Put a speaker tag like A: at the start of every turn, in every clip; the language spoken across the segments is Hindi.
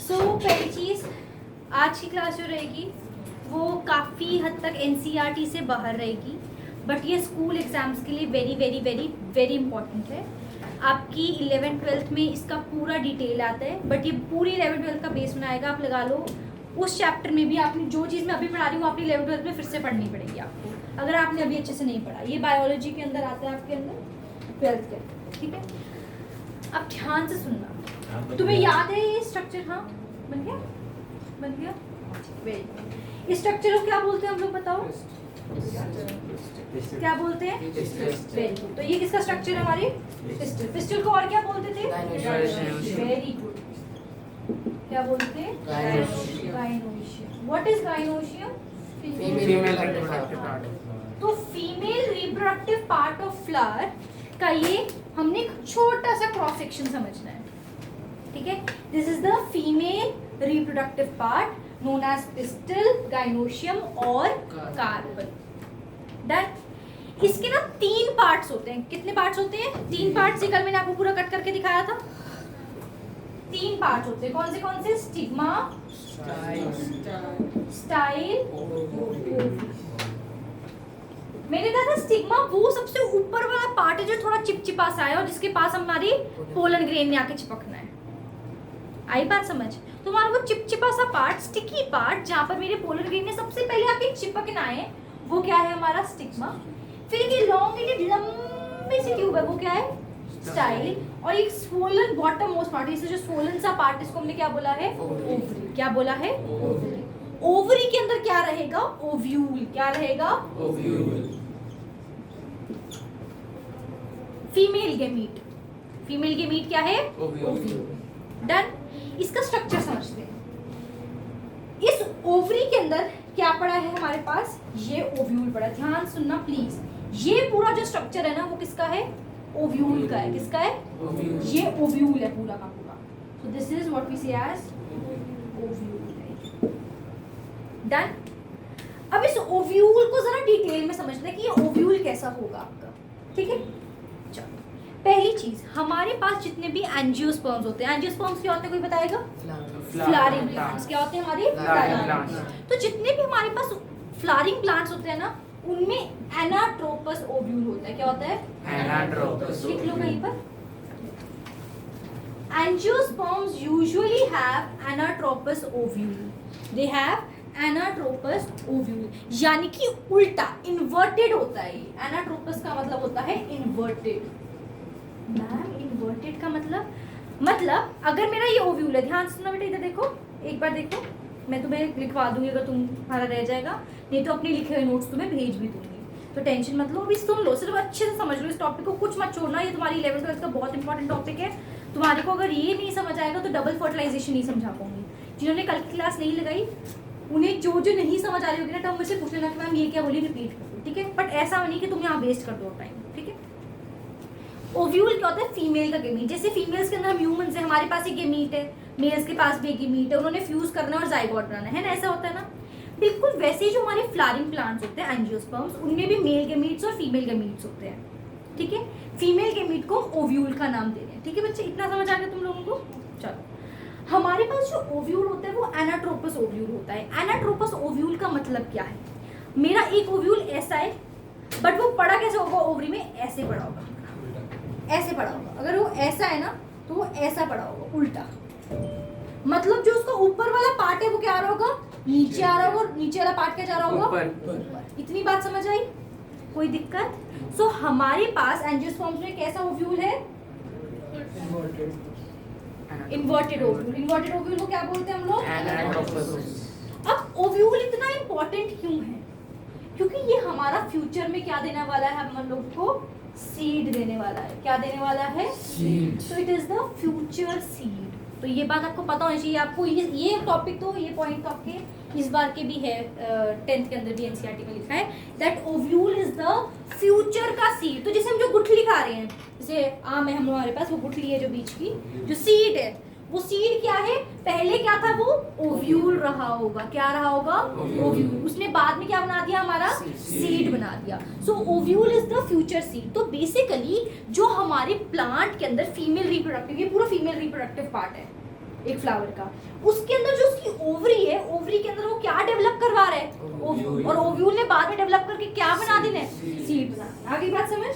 A: पहली चीज़, आज की क्लास जो रहेगी वो काफ़ी हद तक एनसीईआरटी से बाहर रहेगी, बट ये स्कूल एग्ज़ाम्स के लिए very very very very important है। आपकी 11th-12th में इसका पूरा डिटेल आता है, बट ये पूरी 11th-12th का बेस बनाएगा। आप लगा लो उस चैप्टर में भी आपने जो चीज़ मैं अभी पढ़ा रही हूँ आपने 11th-12th में फिर से पढ़नी पड़ेगी आपको, अगर आपने अभी अच्छे से नहीं पढ़ा। ये बायोलॉजी के अंदर आता है आपके अंदर 12th के, ठीक है। अब ध्यान से सुनना, तुम्हें याद है ये स्ट्रक्चर? हाँ, बन गया, बन गया, वेरी गुड। इस स्ट्रक्चर को क्या बोलते हैं हम लोग बताओ? क्या बोलते हैं? Very good. तो ये किसका स्ट्रक्चर है? हमारी पिस्टल। पिस्टल को और क्या बोलते थे? Very good. क्या बोलते हैं? Gynoecium. What is gynoecium?
B: Female reproductive part.
A: तो female reproductive part of flower का ये हमने एक छोटा सा क्रॉस सेक्शन समझना है, ठीक है। This is the female reproductive part known as pistil, gynoecium और कार्बन। डन। इसके ना 3 पार्ट्स होते हैं। कितने पार्ट्स होते हैं? 3 पार्ट्स। कल मैंने आपको पूरा कट करके दिखाया था। 3 पार्ट्स होते हैं। कौन से? स्टिग्मा, स्टाइल, मैंने कहा था स्टिग्मा वो सबसे ऊपर वाला पार्ट है जो थोड़ा चिपचिपा सा है और जिसके पास हमारी पोलन ग्रेन में आके चिपकना है। आई बात समझ? तो हमारा वो चिपचिपा सा पार्ट, स्टिकी पार्ट, जहाँ पर मेरे पोलर ग्रेन में सबसे पहले आके चिपकना है, वो क्या है? हमारा स्टिग्मा। फिर ये लॉन्गिटेड लंबी सी ट्यूब है, वो क्या है? स्टाइल। और एक स्वोलन बॉटम मोस्ट पार्ट, इसे जो स्वोलन सा पार्ट, इसको हमने क्या बोला है? ओवरी। क्या बोला है? ओवरी। ओवरी के अंदर क्या रहेगा? ओव्यूल। क्या रहेगा?
B: Ovule.
A: Female gamete. Female gamete क्या है?
B: ओव्यूल।
A: डन। इसका स्ट्रक्चर समझते हैं। इस ओवरी के अंदर क्या पड़ा है हमारे पास? ये ओव्यूल पड़ा। ध्यान सुनना प्लीज। ये पूरा जो स्ट्रक्चर है ना वो किसका है? ओव्यूल का है। किसका है?
B: ओव्यूल।
A: ये ओव्यूल है पूरा का पूरा। So this is what we say as ovule. Done. अब इस ओव्यूल को जरा डिटेल में समझना कि ये ओव्यूल कैसा होगा आपका, ठीक है। चलो, पहली चीज, हमारे पास जितने भी एंजियोस्पर्म्स होते हैं, एंजियोस्पर्म्स क्या होते हैं कोई बताएगा? Flowering plants. क्या होते हैं हमारे? Flowering plants. तो जितने भी हमारे पास फ्लावरिंग प्लांट्स होते हैं ना, उनमें एनाट्रोपस ओव्यूल होता है। क्या होता है?
B: एनाट्रोपस।
A: लिख लो कहीं पर। Angiosperms usually have anatropous ovule. They have anatropous ovule, यानी कि उल्टा, इन्वर्टेड होता है ये। एनाट्रोपस का मतलब होता है इन्वर्टेड। मैम इन्वर्टेड का मतलब अगर मेरा ये ओव्यूल है, ध्यान सुनो बेटा, इधर देखो, एक बार देखो, मैं तुम्हें लिखवा दूंगी अगर तुम्हारा रह जाएगा, नहीं तो अपने लिखे हुए नोट्स तुम्हें भेज भी दूंगी, तो टेंशन मत लो। अभी सुन लो, सिर्फ अच्छे से समझ लो इस टॉपिक को, कुछ मत छोड़ना। ये तुम्हारी 11th-12th का बहुत इंपॉर्टेंट टॉपिक है। तुम्हारे को अगर ये नहीं समझ आएगा तो डबल फर्टिलाइजेशन नहीं समझा पाऊंगी। जिन्होंने कल की क्लास नहीं लगाई उन्हें जो नहीं समझ आ रही होगी ना, तो मुझसे पूछ लेना कि मैम ये क्या बोली, रिपीट कर दो, ठीक है। बट ऐसा नहीं कि तुम यहाँ वेस्ट कर दो टाइम, ठीक है। ओव्यूल क्या होता है? फीमेल का गेमीट। जैसे फीमेल्स के अंदर हम ह्यूमंस है, हमारे पास एक गेमीट है, मेल्स के पास भी एक गेमीट है, उन्होंने फ्यूज करना है और जाइगोट बनाना है ना, ऐसा होता है ना। बिल्कुल वैसे ही जो हमारे फ्लावरिंग प्लांट्स होते हैं एंजियोस्पर्म्स, उनमें भी मेल गेमीट्स और फीमेल गेमीट्स होते हैं, ठीक है। फीमेल गेमीट को ओव्यूल का नाम दे रहे हैं, ठीक है बच्चे, इतना समझ आ गया तुम लोगों को? चलो, हमारे पास जो ओव्यूल होता है वो एनाट्रोपस ओव्यूल होता है। एनाट्रोपस ओव्यूल का मतलब क्या है? मेरा एक ओव्यूल ऐसा है, बट वो पड़ा कैसे होगा? ओवरी में ऐसे पड़ा होगा, ऐसे पड़ा होगा। अगर वो ऐसा है ना तो वो ऐसा पड़ा होगा, उल्टा। मतलब जो उसका ऊपर वाला पार्ट है वो क्या आ रहा होगा? नीचे आ रहा होगा, और नीचे वाला पार्ट क्या जा रहा होगा? ऊपर। इतनी बात समझ आई? कोई दिक्कत? सो हमारे पास एंजियोस्पर्म्स में कैसा ओव्यूल है? Inverted ovule. इन्वर्टेड ओव्यूल को क्या बोलते हैं हम लोग? एनाट्रोपस। अब ओव्यूल इतना इंपॉर्टेंट क्यों है? क्योंकि ये हमारा फ्यूचर में क्या देने वाला है? हम लोग को सीड देने वाला है। क्या देने वाला है? Seed. So it is the future seed. तो ये बात आपको पता होनी चाहिए। आपको ये टॉपिक तो ये पॉइंट तो आपके इस बार के भी है, 10th के अंदर भी एनसीईआरटी में लिखा है that ovule is the future का सीड। तो जैसे हम जो गुठली खा रहे हैं, जैसे आम है हमारे पास, वो गुठली है जो बीच की, जो सीड है, वो सीड क्या है? पहले क्या था? वो ओव्यूल रहा होगा। क्या रहा होगा? ओव्यूल। उसने बाद में क्या बना दिया? हमारा सीड बना दिया। So ovule is the future seed. तो बेसिकली जो हमारे प्लांट के अंदर फीमेल रिप्रोडक्टिव, ये पूरा फीमेल रिप्रोडक्टिव पार्ट है, एक फ्लावर का, उसके अंदर जो उसकी ओवरी है, ओवरी के अंदर वो क्या डेवलप करवा रहा है,
B: ओव्यूल।
A: और ओव्यूल ने बाद में डेवलप करके क्या बना देना है, सीड बना देना। आगे बात समझ।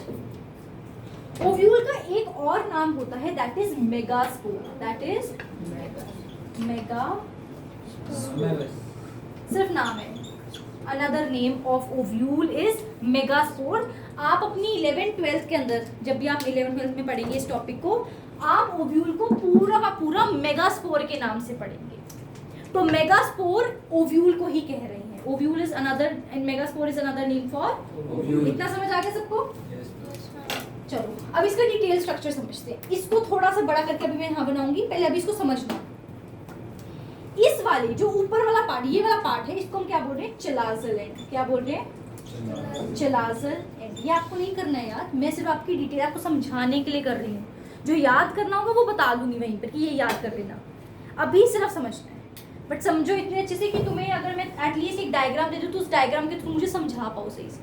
A: ओव्यूल का एक और नाम होता है that is megaspore, that is mega, सिर्फ नाम है। Another name of ovule is megaspore. आप अपनी 11th 12th के अंदर, जब भी आप 11th 12th में पढ़ेंगे इस टॉपिक को, आप ओव्यूल को पूरा का पूरा मेगास्पोर के नाम से पढ़ेंगे। तो मेगास्पोर ओव्यूल को ही कह रहे हैं। Ovule is another and megaspore is another name for
B: ovule.
A: इतना समझ आ गया सबको? चलो अब इसका डिटेल स्ट्रक्चर समझते हैं। इसको थोड़ा सा बड़ा करके अभी मैं यहाँ बनाऊंगी, पहले अभी इसको समझना। इस वाले जो ऊपर वाला पार्ट, ये वाला पार्ट है, इसको हम क्या बोल रहे हैं, चलाजल एंड। क्या बोल रहे हैं, चलाजल एंड। ये आपको नहीं करना है यार, मैं सिर्फ आपकी डिटेल आपको समझाने के लिए कर रही हूँ। जो याद करना होगा वो बता दूंगी वहीं पर कि ये याद कर लेना, अभी सिर्फ समझना है। बट समझो इतने अच्छे से कि तुम्हें अगर मैं एटलीस्ट एक डायग्राम दे दूँ तो उस डायग्राम के थ्रू मुझे समझा पाओ सही से।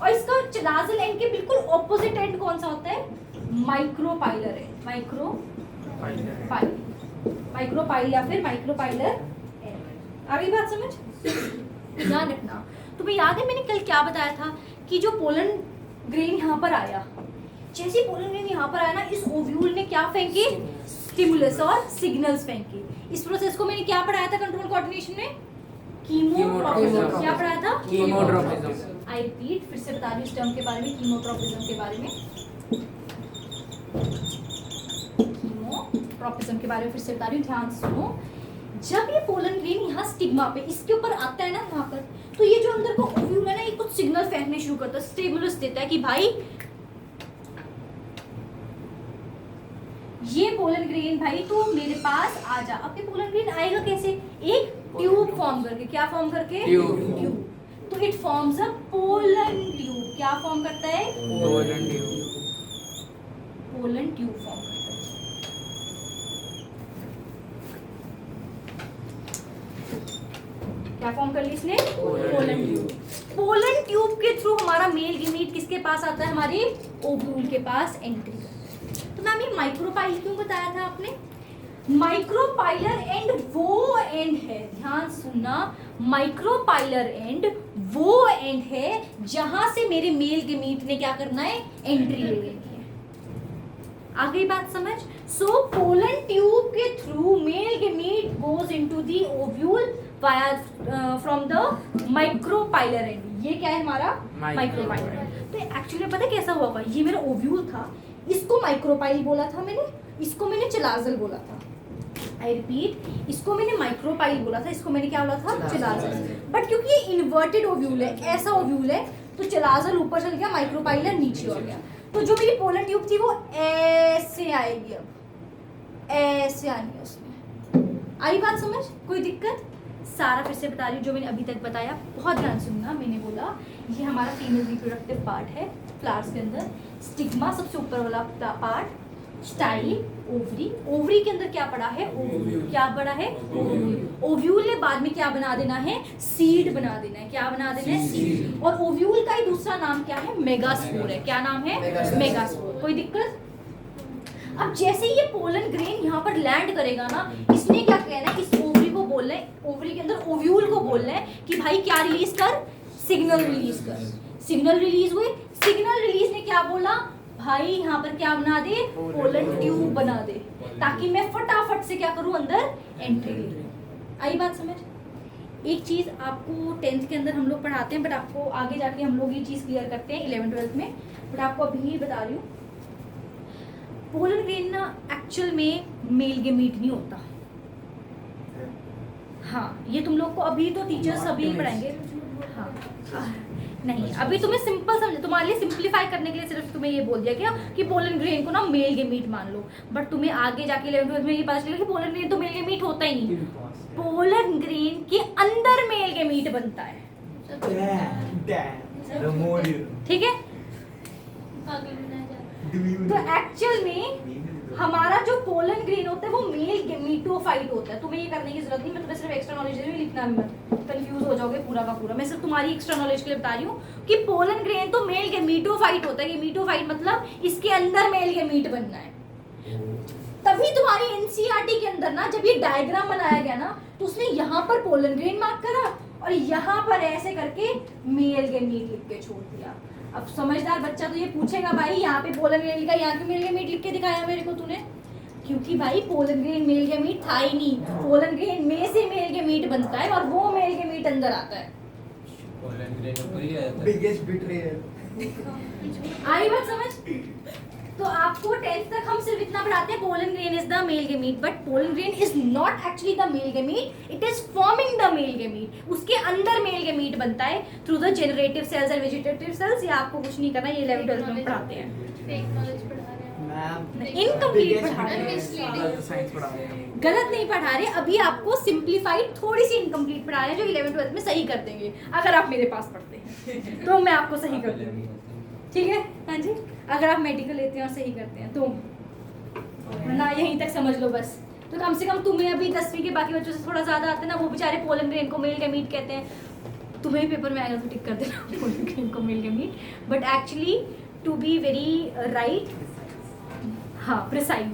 A: और इसका चलाजल एंड के बिल्कुल ऑपोजिट एंड कौन सा होता है, माइक्रोपाइलर एंड। माइक्रोपाइल या फिर माइक्रोपाइलर एंड। आगे बात समझ। ध्यान रखना, तुम्हें याद है मैंने कल क्या बताया था कि जो पोलन ग्रेन यहाँ पर आया, जैसे पोलन ग्रेन यहाँ पर आया ना, इस ओव्यूल ने क्या फेंके, स्टिमुलस और सिग्नल्स फेंके। इस प्रोसेस को मैंने क्या पढ़ाया था कंट्रोल कोऑर्डिनेशन में, कीमोट्रोपिज्म। क्या पढ़ाया था,
B: कीमोट्रोपिज्म।
A: आई रिपीट, फिर से बता रही हूँ इस टर्म के बारे में, कीमोट्रोपिज्म के बारे में। कीमोट्रोपिज्म के बारे में फिर से बता रही हूँ, ध्यान से सुनो। जब ये पोलन ग्रेन यहाँ स्टिग्मा पे इसके ऊपर आता है ना यहाँ पर, तो ये जो अंदर का ओव्यूल है ना, ये कुछ सिग्नल फेंकने शुरू करता है, स्टिमुलस देता है कि भाई ये पोलन ग्रेन भाई तू मेरे पास आ जा। अब ये पोलन ग्रेन आएगा कैसे, एक ट्यूब फॉर्म करके। क्या फॉर्म करके, ट्यूब। तो it forms a pollen tube. क्या फॉर्म करता है, पोलन ट्यूब फॉर्म करता है। क्या फॉर्म कर ली इसने, पोलन ट्यूब। पोलन ट्यूब के थ्रू हमारा मेल गैमीट किसके पास आता है, हमारे ओव्यूल के पास एंट्री करता है। तो मैम ये माइक्रोपाइल क्यों बताया था आपने, माइक्रोपाइलर एंड वो एंड है, ध्यान सुनना, माइक्रोपाइलर एंड वो एंड है जहां से मेरे मेल गैमीट ने क्या करना है, एंट्री ले लेनी है। आगे बात समझ। सो पोलन ट्यूब के through male gamete goes into the ovule via from the micropylar and. ये क्या है हमारा, माइक्रोपाइलर। तो एक्चुअली पता है कैसा हुआ होगा, ये मेरा ओव्यूल था, इसको माइक्रोपाइल बोला था मैंने, इसको मैंने चलाजल बोला था। आई रिपीट, इसको मैंने माइक्रोपाइल बोला था, इसको मैंने क्या बोला था, चलाजल। बट क्योंकि ये इन्वर्टेड ओव्यूल है, ऐसा ओव्यूल है, तो चलाजल ऊपर चल गया, माइक्रोपाइलर नीचे हो गया। तो जो मेरी पोलन ट्यूब थी वो ऐसे आएगी, अब ऐसे आनी है उसमें। आई बात समझ, कोई दिक्कत? सारा फिर से बता रही हूँ जो मैंने अभी तक बताया, बहुत ध्यान सुनना। मैंने बोला ये हमारा फीमेल रिप्रोडक्टिव पार्ट है फ्लावर्स के अंदर, स्टिग्मा सबसे ऊपर वाला पार्ट, स्टाइल, ओवरी। ओवरी के अंदर क्या पड़ा है, ओव्यूल। क्या पड़ा है, ओव्यूल। ओव्यूल ने बाद में क्या बना देना है, सीड बना देना है। क्या बना देना है, सीड। और ओव्यूल का ही दूसरा नाम क्या है, मेगास्पोर है। क्या नाम है, मेगास्पोर। कोई दिक्कत? अब जैसे ये पोलन ग्रेन यहाँ पर लैंड करेगा ना, इसने क्या कहना है, इस ओवरी को बोलना है, ओवरी के अंदर ओव्यूल को बोलना है कि भाई क्या रिलीज कर, सिग्नल रिलीज कर। सिग्नल रिलीज हुए, सिग्नल रिलीज ने क्या बोला, भाई यहाँ पर क्या बना दे, पोलन ट्यूब बना दे, ताकि मैं फटाफट से क्या करूँ, अंदर एंट्री ले लूँ। आई बात समझ। एक चीज आपको 10th के अंदर हम लोग पढ़ाते हैं, बट आपको आगे जाके हम लोग ये चीज क्लियर करते हैं 11th 12th में, बट आपको अभी बता रही हूँ, पोलन ग्रेन ना एक्चुअल में मेल गैमीट नहीं होता। हाँ, ये तुम लोग को अभी तो टीचर्स अभी पढ़ाएंगे। हाँ नहीं, अभी तुम्हें सिंपल समझ, तुम्हारे लिए सिंपलीफाई करने के लिए सिर्फ तुम्हें ये बोल दिया क्या कि पोलन ग्रेन को ना मेल गैमीट मान लो, बट तुम्हें आगे जाके 11th 12th में ये पता चलेगा कि पोलन ग्रेन तो मेल गैमीट होता ही नहीं। पोलन ग्रेन के अंदर मेल गैमीट बनता है, ठीक है। तो एक्चुअल में हमारा जो पोलन ग्रेन होता है वो मेल गैमीटोफाइट होता है। तुम्हें ये करने की जरूरत नहीं, मैं तुम्हें सिर्फ एक्स्ट्रा नॉलेज दे रही हूँ, लिखना भी मत, कंफ्यूज हो जाओगे पूरा का पूरा। मैं सिर्फ तुम्हारी एक्स्ट्रा नॉलेज के लिए बता रही हूँ कि पोलन ग्रेन तो मेल गैमीटोफाइट होता है। गैमीटोफाइट मतलब इसके अंदर मेल गैमीट बनना है। तभी तुम्हारी एनसीईआरटी के अंदर ना जब ये डायग्राम बनाया गया ना तो उसने यहाँ पर पोलन ग्रेन मार्क करा और यहाँ पर ऐसे करके मेल गैमीट लिख के छोड़ दिया। अब समझदार बच्चा तो ये पूछेगा भाई यहाँ पे पोलन ग्रेन लिखा, यहाँ पे मेल गैमीट लिख के दिखाया मेरे को तूने, क्योंकि भाई पोलन ग्रेन मेल गैमीट था ही नहीं। पोलन ग्रेन में से मेल गैमीट बनता है और वो मेल गैमीट अंदर आता है।
C: Biggest betrayer.
A: आई बात समझ? तो आपको 10th तक हम सिर्फ इतना पढ़ाते हैं pollen grain is the mail gamete, but pollen grain is not actually the male gamete, it is forming the male gamete. उसके अंदर मेल गैमीट बनता है through the generative cells and vegetative cells. ये आपको कुछ नहीं करना, ये 11th 12th में पढ़ाते हैं।
D: फेक नॉलेज पढ़ा रहे हैं
C: मैम
A: इनकम्प्लीट पढ़ा रहे हैं,
D: Misleading.
B: साइंस पढ़ा रहे हैं।
A: गलत नहीं पढ़ा रहे। अभी आपको सिंप्लीफाइड थोड़ी सी इनकम्प्लीट पढ़ा रहे हैं जो 11th 12th में सही कर देंगे अगर आप मेरे पास पढ़ते हैं तो मैं आपको सही कर दूंगी। ठीक है हाँ जी, अगर आप मेडिकल लेते हैं और सही करते हैं तो ना यहीं तक समझ लो बस। तो कम से कम तुम्हें अभी 10वीं के बाकी बच्चों से थोड़ा ज़्यादा आते हैं ना, वो बेचारे पोलन ग्रेन को मेल गैमीट कहते हैं। तुम्हें भी पेपर में आएगा तो टिक कर देना पोलन ग्रेन को male gamete, but actually to be very right, हाँ प्रिसाइज,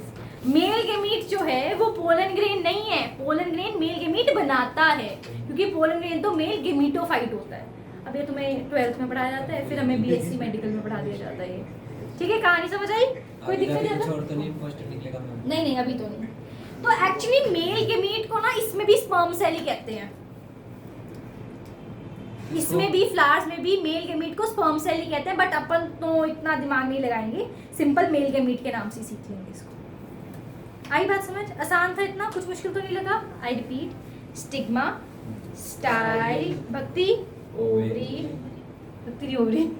A: मेल गैमीट जो है वो पोलन ग्रेन नहीं है। पोलन ग्रेन मेल गैमीट बनाता है, क्योंकि पोलन ग्रेन तो मेल गैमीटोफाइट होता है। अब ये तुम्हें 12th में पढ़ाया जाता है, फिर हमें बीएससी मेडिकल में पढ़ा दिया जाता है ये। ठीक है, कहानी समझ आई? कोई दिक्कत नहीं? नहीं अभी तो नहीं। तो एक्चुअली मेल गैमीट को ना इसमें भी स्पर्म सेल ही कहते हैं, इसमें भी फ्लावर्स में भी मेल गैमीट को स्पर्म सेल ही कहते हैं, बट अपन तो इतना दिमाग नहीं लगाएंगे, सिंपल मेल गैमीट के नाम से सीख लेंगे इसको। आई बात समझ? आसान था इतना, कुछ मुश्किल तो नहीं लगा? आई रिपीट, स्टिग्मा, स्टाइल, भक्ति, ओवरी, भक्ति ovary,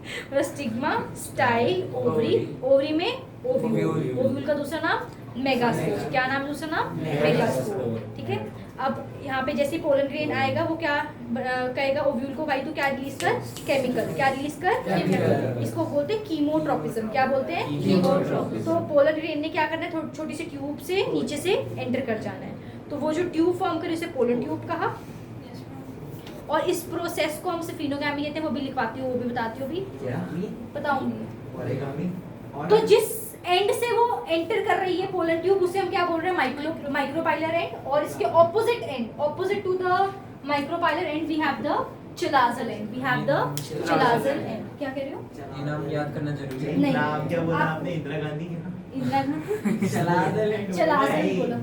A: stigma, style, ovary, ovary में ओव्यूल, ओव्यूल का दूसरा नाम मेगास्पोर। क्या नाम है दूसरा नाम? मेगास्पोर। ठीक है, अब यहाँ पे जैसे पोलन ग्रेन आएगा वो क्या कहेगा ओव्यूल को, भाई तू क्या रिलीज कर? केमिकल। क्या रिलीज कर? केमिकल। इसको बोलते हैं कीमोट्रोपिज्म। क्या बोलते हैं? कीमोट्रोपिज्म। तो पोलन ग्रेन ने क्या करना है, छोटी सी ट्यूब से नीचे से एंटर कर जाना है, तो वो जो ट्यूब फॉर्म करे उसे पोलन ट्यूब कहा। और इस प्रोसेस को हम सिफिनोगामी कहते हैं, वो भी लिखवाती हूँ, वो भी बताती हूँ, भी बताऊंगी। तो जिस एंड से वो एंटर कर रही है पोलन ट्यूब उसे हम क्या बोल रहे हैं? Micropylar end. और इसके opposite end, opposite to the micropylar end we have the chalazal end, we have the chalazal end. क्या कह रहे हो?
E: ये नाम याद करना जरूरी है।
A: नहीं,
C: नाम क्या बोला आपने? इंदिरा गांधी के ना?
A: इंदिरा गांधी
C: चलाजल
A: चलाजल बोला।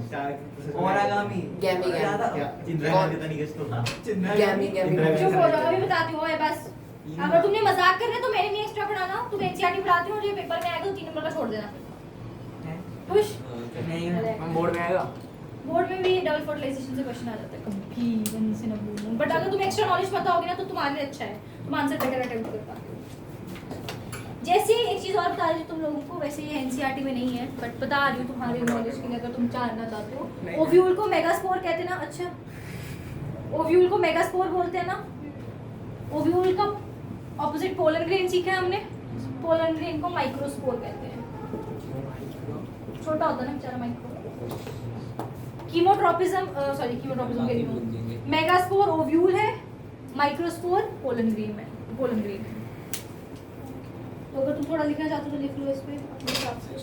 C: और आगामी
D: गैमी,
C: क्या था? इंदिरा गांधी तो नहीं किस तो था?
D: गैमी, गैमी।
C: इंदिरा
A: जो
C: गांधी
A: बोलो अभी बताती हूँ बस। अगर तुमने मजाक कर रहे तो मैंने नहीं एक्स्ट्रा पढ़ाना, तुम एनसीईआरटी पढ़ाती हो और ये पेपर में आएगा तो 3 नंबर का छोड़ देना। खुश?
C: नहीं
B: हम बोर्ड में आएगा।
A: बोर्ड में भी डबल फर्टिलाइजेशन से क्वेश्चन आ जाता है कभी वन से न। बट अगर तुम्हें एक्स्ट्रा नॉलेज पता होगी ना तो तुम्हारे लिए अच्छा है, तुम आंसर बेटर अटेम्प्ट कर पाते हो। जैसे एक चीज़ और बता रही हूँ तुम लोगों को, वैसे ये एनसीईआरटी में नहीं है बट बता रही हूँ तुम्हारे नॉलेज के लिए अगर तुम जानना चाहते हो। ओव्यूल को मेगास्पोर कहते हैं ना? अच्छा, ओव्यूल को मेगास्पोर बोलते हैं ना। ओव्यूल का ऑपोजिट पोलन ग्रेन सीखा है हमने, पोलन ग्रेन को माइक्रोस्पोर कहते हैं। छोटा होता है ना बेचारा माइक्रो। कीमोट्रोपिज्म, सॉरी कीमोट्रोपिज्म कह रही हूँ। मेगास्पोर ओव्यूल है, माइक्रोस्पोर पोलन ग्रेन है, पोलन ग्रेन है। तो अगर तुम थोड़ा लिखना चाहते हो तो लिख लो इस पे अपने हिसाब से।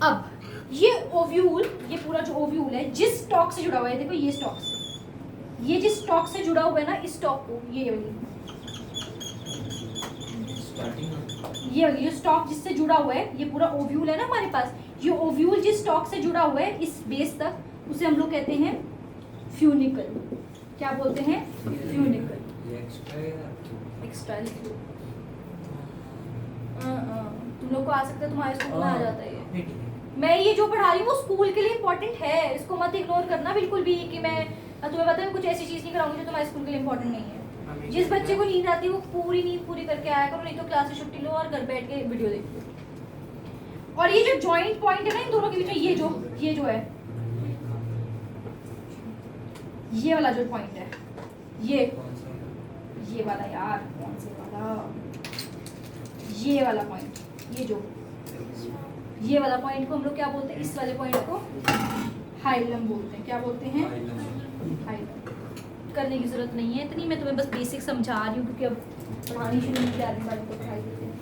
A: अब ये ओव्यूल, ये पूरा जो ओव्यूल है जिस स्टॉक से जुड़ा हुआ है, देखो ये स्टॉक से, ये जिस स्टॉक से जुड़ा हुआ है ना, इस स्टॉक को, ये वाली जो स्टॉक जिससे जुड़ा हुआ है, ये पूरा ओव्यूल है ना हमारे पास। ये ओव्यूल जिस स्टॉक से जुड़ा हुआ है इस बेस तक, उसे हम लोग कहते हैं फ्यूनिकल। क्या बोलते हैं? फ्यूनिकल। एक्स्ट्रा लिख लो, तुम लोग को आ सकता है, तुम्हारे स्कूल में आ जाता है ये। मैं ये जो पढ़ा रही हूँ वो स्कूल के लिए इंपॉर्टेंट है, इसको मत इग्नोर करना बिल्कुल भी कि मैं तुम्हें पता है कुछ ऐसी चीज़ नहीं कराऊंगी जो तुम्हारे स्कूल के लिए इंपॉर्टेंट नहीं है। जिस बच्चे को नींद आती है वो पूरी नींद पूरी करके आया करो, नहीं तो क्लास से छुट्टी लो और घर बैठ के वीडियो देखो। और ये जो जॉइंट पॉइंट है ना इन दोनों के बीच में, ये जो है, ये वाला जो पॉइंट है, ये वाला यार, कौन से वाला, ये वाला पॉइंट, ये वाला पॉइंट को हम लोग क्या बोलते हैं? इस वाले पॉइंट को हाइलम बोलते हैं। क्या बोलते हैं? हाइलम। करने की जरूरत नहीं है इतनी, मैं तुम्हें बस बेसिक समझा रही हूँ क्योंकि अब पढ़ानी शुरू नहीं किया बारी को पढ़ाई देते हैं।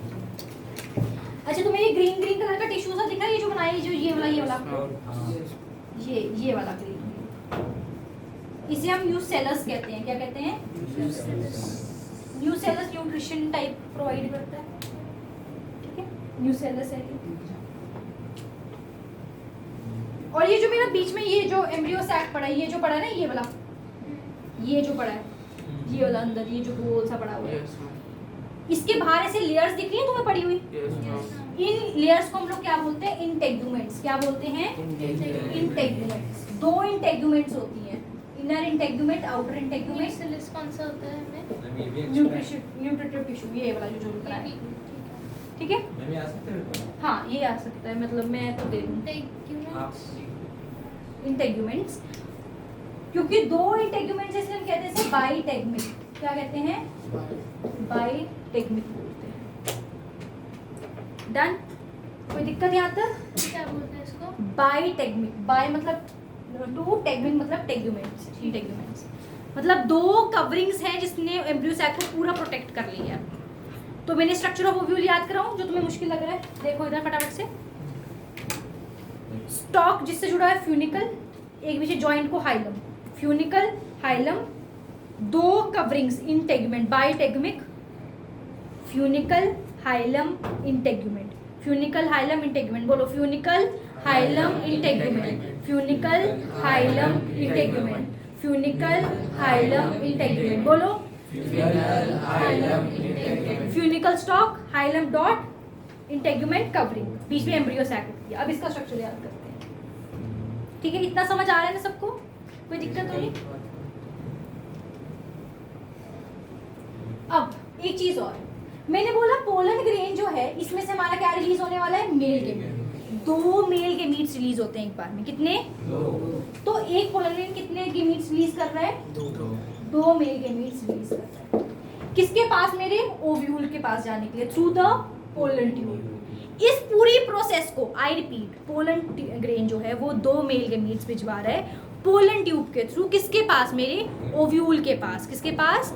A: अच्छा तुम्हें ये ग्रीन ग्रीन कलर का टिश्यू सा दिख रहा है, ये जो बनाया है, जो ये वाला ये वाला ग्रीन, इसे हम न्यूसेलस कहते हैं। क्या कहते हैं? न्यूसेलस न्यूट्रिशन टाइप प्रोवाइड करता है, ठीक है, न्यूसेलस है ये। और ये जो मेरा बीच में ये जो एम्ब्रियो सैक पड़ा है, ये जो पड़ा है ना, ये वाला, ये जो पड़ा है, ये वाला अंदर ये जो गोल सा पड़ा हुआ है, इसके बाहर ऐसे लेयर्स दिख रही है तुम्हें पड़ी हुई, इन लेयर्स को हम लोग क्या बोलते हैं? इंटेगुमेंट्स। क्या बोलते हैं? इंटेगुमेंट्स। दो इंटेगुमेंट्स होती हैं, inner integument, outer integument.
D: Nucellus कौन सा होता है हमें?
A: न्यूट्रिटिव टिश्यू, ये वाला जो बना है, ठीक है।
E: मैं भी आ सकते हो?
A: हाँ ये आ सकता है, मतलब मैं तो दे दूँ इंटेगुमेंट्स, क्योंकि दो इंटेगुमेंट्स इसलिए हम कहते हैं इसे बाइटेगमिक। क्या कहते हैं? बाइटेगमिक बोलते हैं। डन? कोई दिक्कत यहाँ तक?
D: क्या बोलते हैं इसको?
A: बाइटेगमिक, बाय मतलब टू, टेगमिक मतलब टेगुमेंट्स, इंटेगुमेंट्स मतलब दो कवरिंग्स हैं जिसने एम्ब्रियो सैक को पूरा प्रोटेक्ट कर लिया है। तो मैंने स्ट्रक्चर ऑफ ओव्यूल याद कराऊं जो तुम्हें मुश्किल लग रहा है? देखो इधर फटाफट से। स्टॉक जिससे जुड़ा है फ्यूनिकल, एक पीछे जॉइंट को हाइलम, फ्यूनिकल हाइलम, दो coverings integument, bitegmic, funicle hilum integument, funicle hilum integument. बोलो funicle hilum integument, funicle hilum integument, funicle hilum integument. बोलो funicle stalk, hilum dot, integument covering, बीच में एम्ब्रियो सैक होती है। अब इसका स्ट्रक्चर याद करते हैं, ठीक है? इतना समझ आ रहा है ना सबको? कोई दिक्कत तो नहीं? अब एक चीज और, मैंने बोला पोलन ग्रेन जो है इसमें से हमारा क्या रिलीज होने वाला है? Male gamete. दो मेल गेमीट्स रिलीज होते हैं एक बार में। कितने? तो एक पोलन ग्रेन कितने गेमीट्स रिलीज कर रहा है? दो मेल गेमीट्स रिलीज कर रहा है। किसके पास? मेरे ओव्यूल के पास जाने के लिए, थ्रू द पोलन ट्यूब। इस पूरी प्रोसेस को, आई रिपीट, पोलन ग्रेन जो है वो दो मेल गेमीट्स भिजवा रहा है पोलन ट्यूब के थ्रू। किसके पास? मेरे ओव्यूल के पास। किसके पास?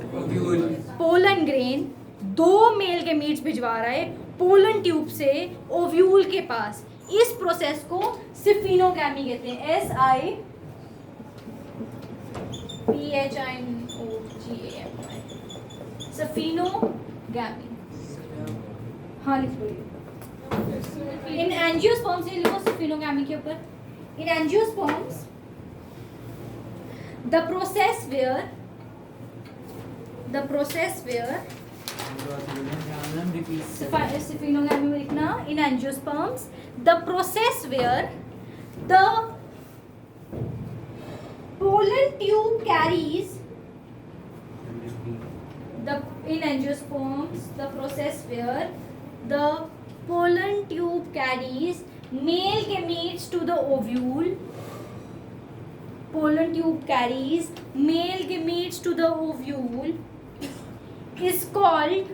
A: पोलन ग्रेन दो मेल गेमीट्स भिजवा रहा है पोलन ट्यूब से ओव्यूल के पास। इस प्रोसेस को सिफिनोगैमी कहते हैं, SIPHINOGAMI, सिफिनोगैमी। हाँ लिख लो। इन एंजियोस्पर्म्स, ये लिखो सिफिनोगैमी के ऊपर। In angiosperms the process where सिफिनोगैमी में लिखना, in angiosperms the process where the pollen tube carries in angiosperms the process where the pollen tube carries male gametes to the ovule. Pollen tube carries male gametes to the ovule is called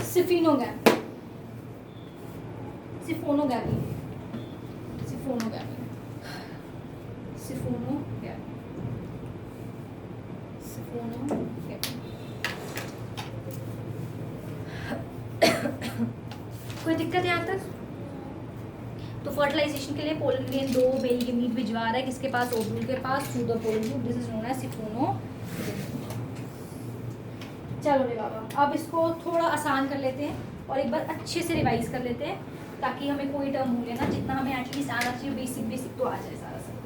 A: सिफिनोगैमी। कोई दिक्कत यहाँ तक? तो फर्टिलाइजेशन के लिए पोलन ग्रेन दो मेल गेमीट भिजवा रहा है किसके पास? ओव्यूल के पास, through the pollen tube. This is known as siphonogamy. चलो रे बाबा, अब इसको थोड़ा आसान कर लेते हैं और एक बार अच्छे से रिवाइज कर लेते हैं ताकि हमें कोई टर्म भूले ना, जितना हमें एटलीस्ट आना चाहिए बेसिक तो आ जाए सारा सब।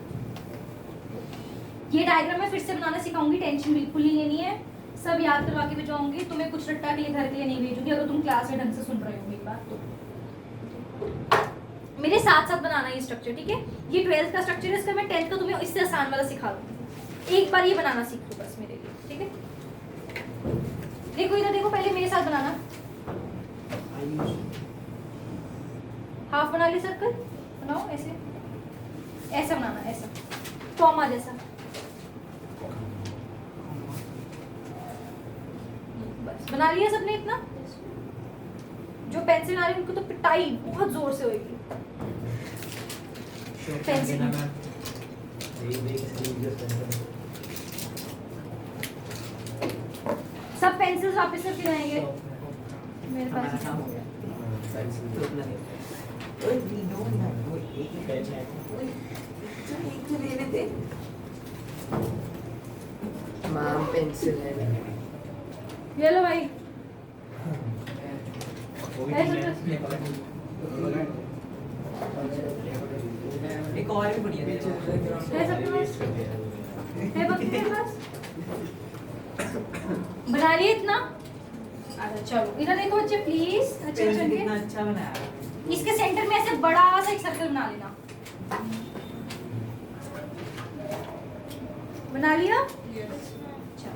A: ये डायग्राम मैं फिर से बनाना सिखाऊंगी, टेंशन बिल्कुल नहीं लेनी है, सब याद करवा के भेजूंगी। तुम्हें कुछ रट्टा के लिए घर के लिए नहीं भेजूंगी अगर तुम क्लास में ढंग से सुन रहे हो एक बार तो। मेरे साथ साथ बनाना ये स्ट्रक्चर, ठीक है? ये 12th का स्ट्रक्चर है, इसका मैं 10th का तुम्हें इससे आसान वाला सिखा दूंगी। एक बार ये बनाना सीख लो बस मेरे लिए, ठीक है? देखो इधर देखो, पहले मेरे साथ बनाना। हाफ बना लिया सर्कल, बनाओ ऐसे, ऐसा बनाना, ऐसा कॉमा जैसा। बस बना लिया सबने इतना? जो पेंसिल आ रही है उनको तो पिटाई बहुत जोर से होगी। पेंसिल सब पेंसिल्स वापस से फिर आएंगे मेरे पास।
B: मैम पेंसिल है
A: ये लो भाई।
E: एक और भी बढ़िया
A: है सबके पास? है बाकी मेरे पास? बना लिए इतना? अच्छा चलो इधर देखो बच्चे प्लीज। अच्छे अच्छे
E: कितना अच्छा बनाया।
A: इसके सेंटर में ऐसे बड़ा सा एक सर्कल बना लेना। बना लिया? अच्छा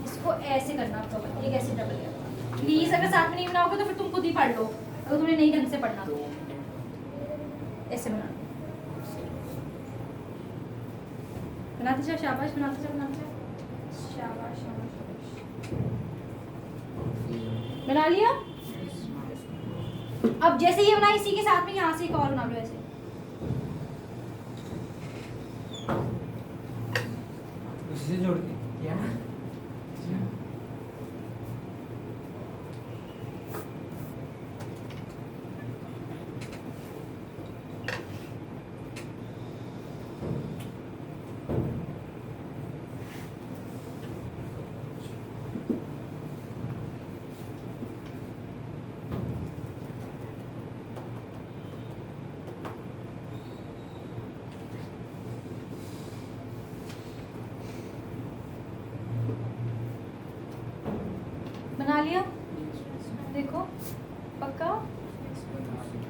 A: इसको ऐसे करना आपका बन, ये कैसे डबल है प्लीज। अगर साथ में नहीं बनाओगे तो फिर तुम खुद ही पढ़ लो, अगर तुम्हें नहीं ढंग से पढ़ना तो। ऐसे बनाना, बनाते जाओ, शाबाश, बनाते जाओ, बनाते जाओ, शाबाश शाबाश। बना लिया? अब जैसे ये बना इसी के साथ में यहाँ से एक और बना लो ऐसे।
E: उसी से जोड़ के क्या?
A: बना लिया? देखो पक्का?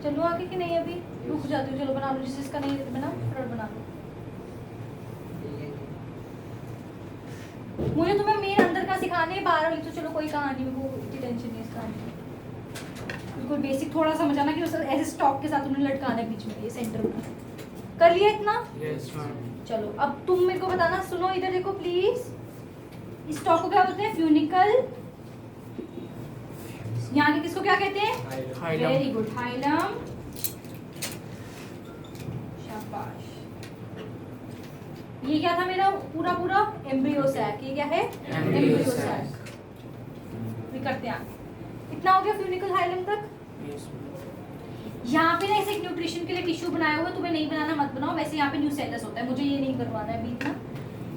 A: चलो आगे कि नहीं? अभी रुक जाती हूँ। चलो बना लो, जिस जिसका नहीं बना फटाफट बना लो। मुझे तुम्हें मेन अंदर का सिखाने, बाहर वाली तो चलो कोई कहानी में वो इतनी टेंशन नहीं है इस कहानी में। बिल्कुल बेसिक थोड़ा समझ आना कि उस ऐसे स्टॉक के साथ उन्हें लटकाना है बीच में, ये सेंटर में। कर लिया इतना?
B: Yes ma'am.
A: चलो अब तुम मेरे को बताना, सुनो इधर देखो प्लीज। इस स्टॉक को क्या बोलते हैं? फ्यूनिकल। यहाँ के किसको क्या कहते हैं?
B: हाइलम।
A: Very good, hilum. शाबाश। ये क्या था मेरा? पूरा पूरा एम्ब्रियो सैक। ये क्या है?
B: Embryo
A: sac.
B: सैक।
A: भी करते हैं आगे। कितना हो गया फ्यूनिकल हाइलम तक?
B: यस
A: यहाँ पे ना ऐसे एक न्यूट्रिशन के लिए टिश्यू बनाया हुआ है, तुम्हें नहीं बनाना मत बनाओ। वैसे यहाँ पे न्यूसेलस होता है, मुझे ये नहीं करवाना है अभी इतना।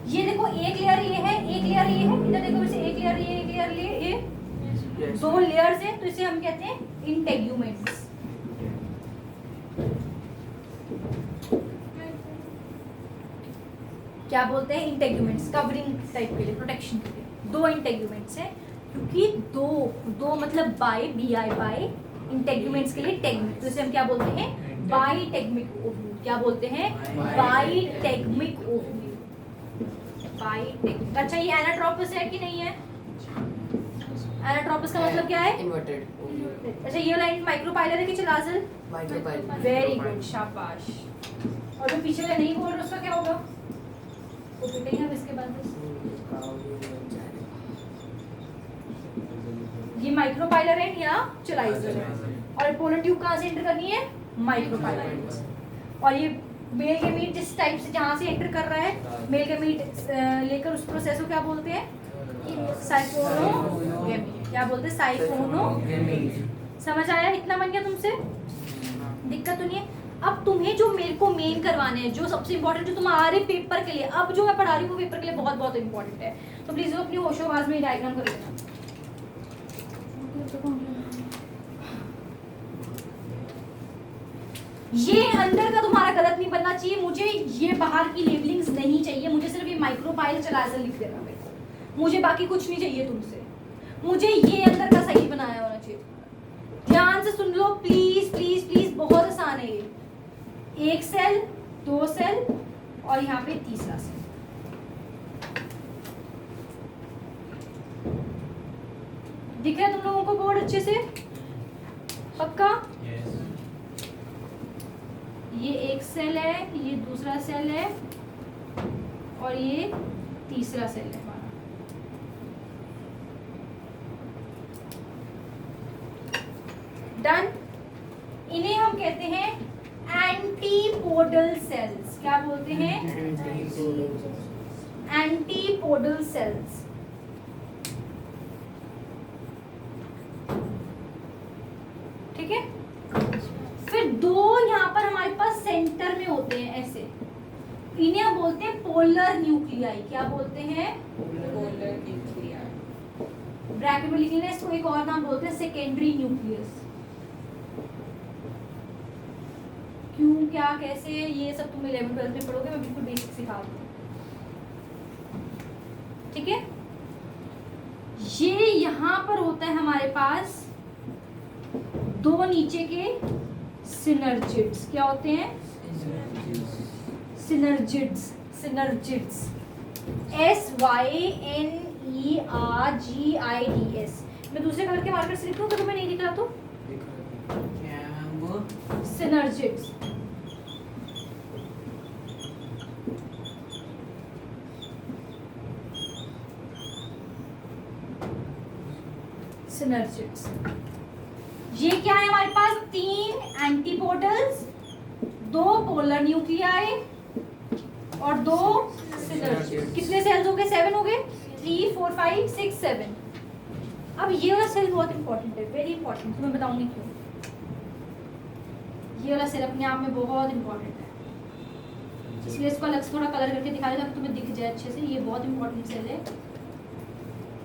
A: ये देखो एक लेयर ये है, एक लेयर ये है। इधर देखो वैसे एक लेयर ये, एक लेयर ये,
B: यस।
A: दो लेयर्स हैं, तो इसे हम कहते हैं इंटेग्यूमेंट्स। क्या बोलते हैं? इंटेग्यूमेंट्स। कवरिंग टाइप के लिए, प्रोटेक्शन के लिए दो इंटेग्यूमेंट्स हैं, क्योंकि दो मतलब बाय, BI बाय, इंटेग्यूमेंट्स के लिए टेग्मिक। तो इसे हम क्या बोलते हैं? बाइटेग्मिक ओव्यूल। क्या बोलते हैं? बाइटेग्मिक ओव्यूल। बाइटेग्मिक। अच्छा ये एनाट्रोपस है कि नहीं है? एनाट्रोपस का मतलब क्या है?
B: इन्वर्टेड।
A: अच्छा ये लाइन माइक्रोपाइलर है कि चिलाजल?
B: माइक्रोपाइलर।
A: वेरी गुड, शाबाश। और जो पीछे वाला नहीं बोल रहा उसका क्या होगा? वो पिटेंगे हम इसके बाद बस। ये माइक्रोपाइलर है या चिलाइजल है? और पोलर ट्यूब कहाँ से एंटर करनी है? माइक्रोपाइलर। और ये मेल गैमीट जिस टाइप से जहाँ से एंटर कर रहा है, मेल गैमीट लेकर उस प्रोसेस को क्या बोलते हैं? साइफोनोगैमीट। क्या बोलते हैं? साइफोनोगैमीट। समझ आया? इतना बन गया तुमसे? दिक्कत तो नहीं है? अब तुम्हें जो मेरे को मेन करवाने हैं, जो सबसे इम्पोर्टेंट, जो तुम्हारे पेपर के लिए, अब जो मैं पढ़ा रही हूँ वो पेपर के लिए बहुत बहुत इम्पोर्टेंट है, तो प्लीज वो अपनी होशोबाज में डायग्राम कर लेना। ये अंदर का तुम्हारा गलत नहीं बनना चाहिए। मुझे ये बाहर की लेबलिंग्स नहीं चाहिए। मुझे सिर्फ ये माइक्रोपाइल चिलाजल लिख देना मेरे को। मुझे बाकी कुछ नहीं चाहिए तुमसे। मुझे ये अंदर का सही बनाया होना चाहिए। ध्यान से सुन लो प्लीज प्लीज प्लीज, बहुत आसान है ये। एक सेल, दो सेल और यहाँ पे तीसरा सेल। दिख रहा है तुम लोगों को बोर्ड अच्छे से? पक्का? ये एक सेल है, ये दूसरा सेल है और ये तीसरा सेल है हमारा। बोलते हैं एंटीपोडल सेल्स। ठीक है, फिर दो यहाँ पर हमारे पास सेंटर में होते हैं ऐसे, इन्हें हम बोलते हैं पोलर न्यूक्लियाई। क्या बोलते हैं? ब्रैकेट में लिख लेना, इसको एक और नाम बोलते हैं सेकेंडरी न्यूक्लियस। क्यों, क्या, कैसे, ये सब तुम 11th 12th में पढ़ोगे, मैं बिल्कुल बेसिक सिखा दूँ। ठीक है, ये यहाँ पर होता है हमारे पास दो नीचे के सिनर्जिड्स। क्या होते हैं? सिनर्जिड्स। Synergids, SYNERGIDS। मैं दूसरे कलर के मार्कर से लिख दूँ, तो तुम्हें नहीं दिख रहा तो? सिनर्जिड्स। सिनर्जिड्स, ये क्या है हमारे पास? 3 एंटीपोडल्स, 2 पोलर न्यूक्लियाई और 2 सिनर्जिड्स। कितने सेल्स हो गए? 7 हो गए। 3 4 5 6 7। अब ये वाला सेल बहुत इंपॉर्टेंट है, वेरी इंपॉर्टेंट, तुम्हें बताऊंगी क्यों। ये वाला सेल अपने आप में बहुत इंपॉर्टेंट है, इसलिए इसको अलग से थोड़ा कलर करके दिखा देता, तुम्हें दिख जाए अच्छे से। ये बहुत इंपॉर्टेंट सेल है,